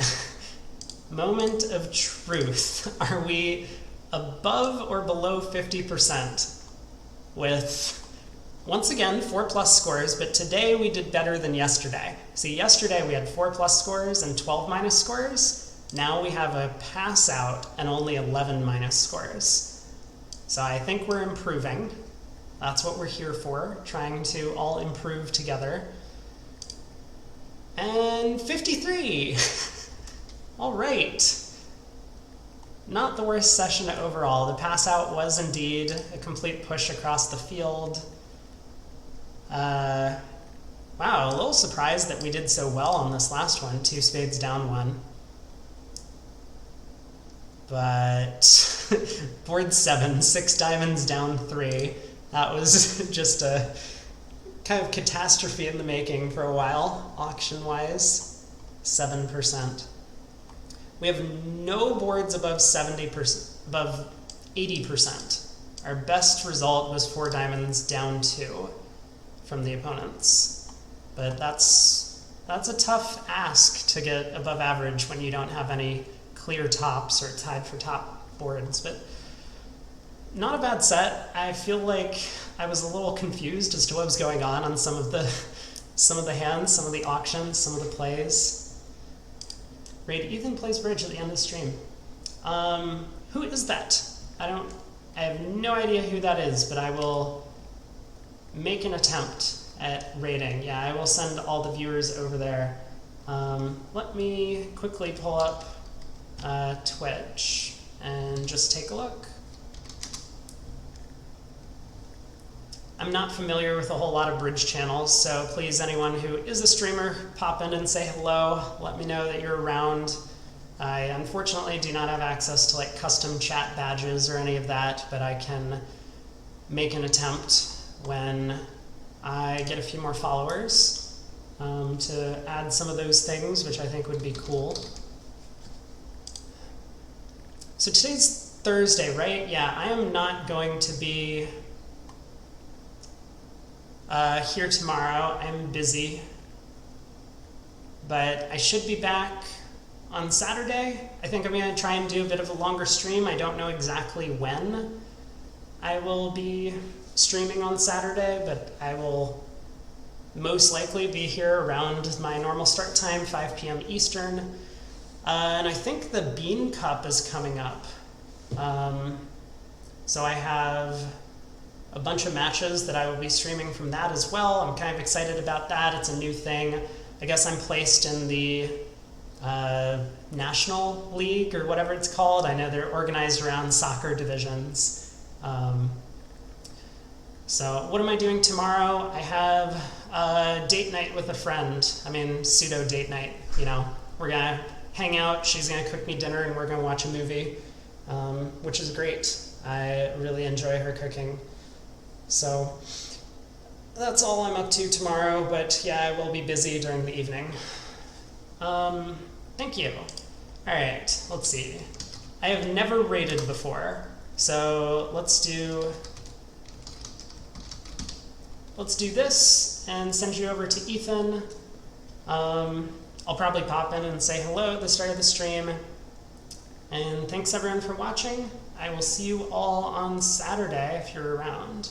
Moment of truth. Are we above or below 50% with, once again, 4+ scores, but today we did better than yesterday. See, yesterday we had 4+ scores and 12- scores. Now we have a pass out and only 11 minus scores. So I think we're improving. That's what we're here for, trying to all improve together. And 53! All right. Not the worst session overall. The pass out was indeed a complete push across the field. Wow, a little surprised that we did so well on this last one, 2 spades down 1. But board 7, 6 diamonds down 3. That was just a kind of catastrophe in the making for a while, auction-wise. 7%. We have no boards above 70%, above 80%. Our best result was 4 diamonds down 2 from the opponents. But that's a tough ask to get above average when you don't have any clear tops or tied for top boards. But not a bad set. I feel like I was a little confused as to what was going on some of the hands, some of the auctions, some of the plays. Raid Ethan plays bridge at the end of the stream. Who is that? I have no idea who that is, but I will make an attempt at raiding. Yeah, I will send all the viewers over there. Let me quickly pull up Twitch and just take a look. I'm not familiar with a whole lot of bridge channels, so please, anyone who is a streamer, pop in and say hello. Let me know that you're around. I unfortunately do not have access to like custom chat badges or any of that, but I can make an attempt when I get a few more followers to add some of those things, which I think would be cool. So today's Thursday, right? Yeah, I am not going to be here tomorrow. I'm busy, but I should be back on Saturday. I think I'm going to try and do a bit of a longer stream. I don't know exactly when I will be streaming on Saturday, but I will most likely be here around my normal start time, 5 p.m. Eastern. And I think the Bean Cup is coming up. So I have a bunch of matches that I will be streaming from that as well. I'm kind of excited about that. It's a new thing. I guess I'm placed in the National League or whatever it's called. I know they're organized around soccer divisions. So what am I doing tomorrow? I have a date night with a friend. I mean, pseudo date night, you know. We're gonna hang out, she's gonna cook me dinner, and we're gonna watch a movie, which is great. I really enjoy her cooking. So that's all I'm up to tomorrow, but yeah, I will be busy during the evening. Thank you. All right, let's see. I have never raided before, so let's do this and send you over to Ethan. I'll probably pop in and say hello at the start of the stream. And thanks everyone for watching. I will see you all on Saturday if you're around.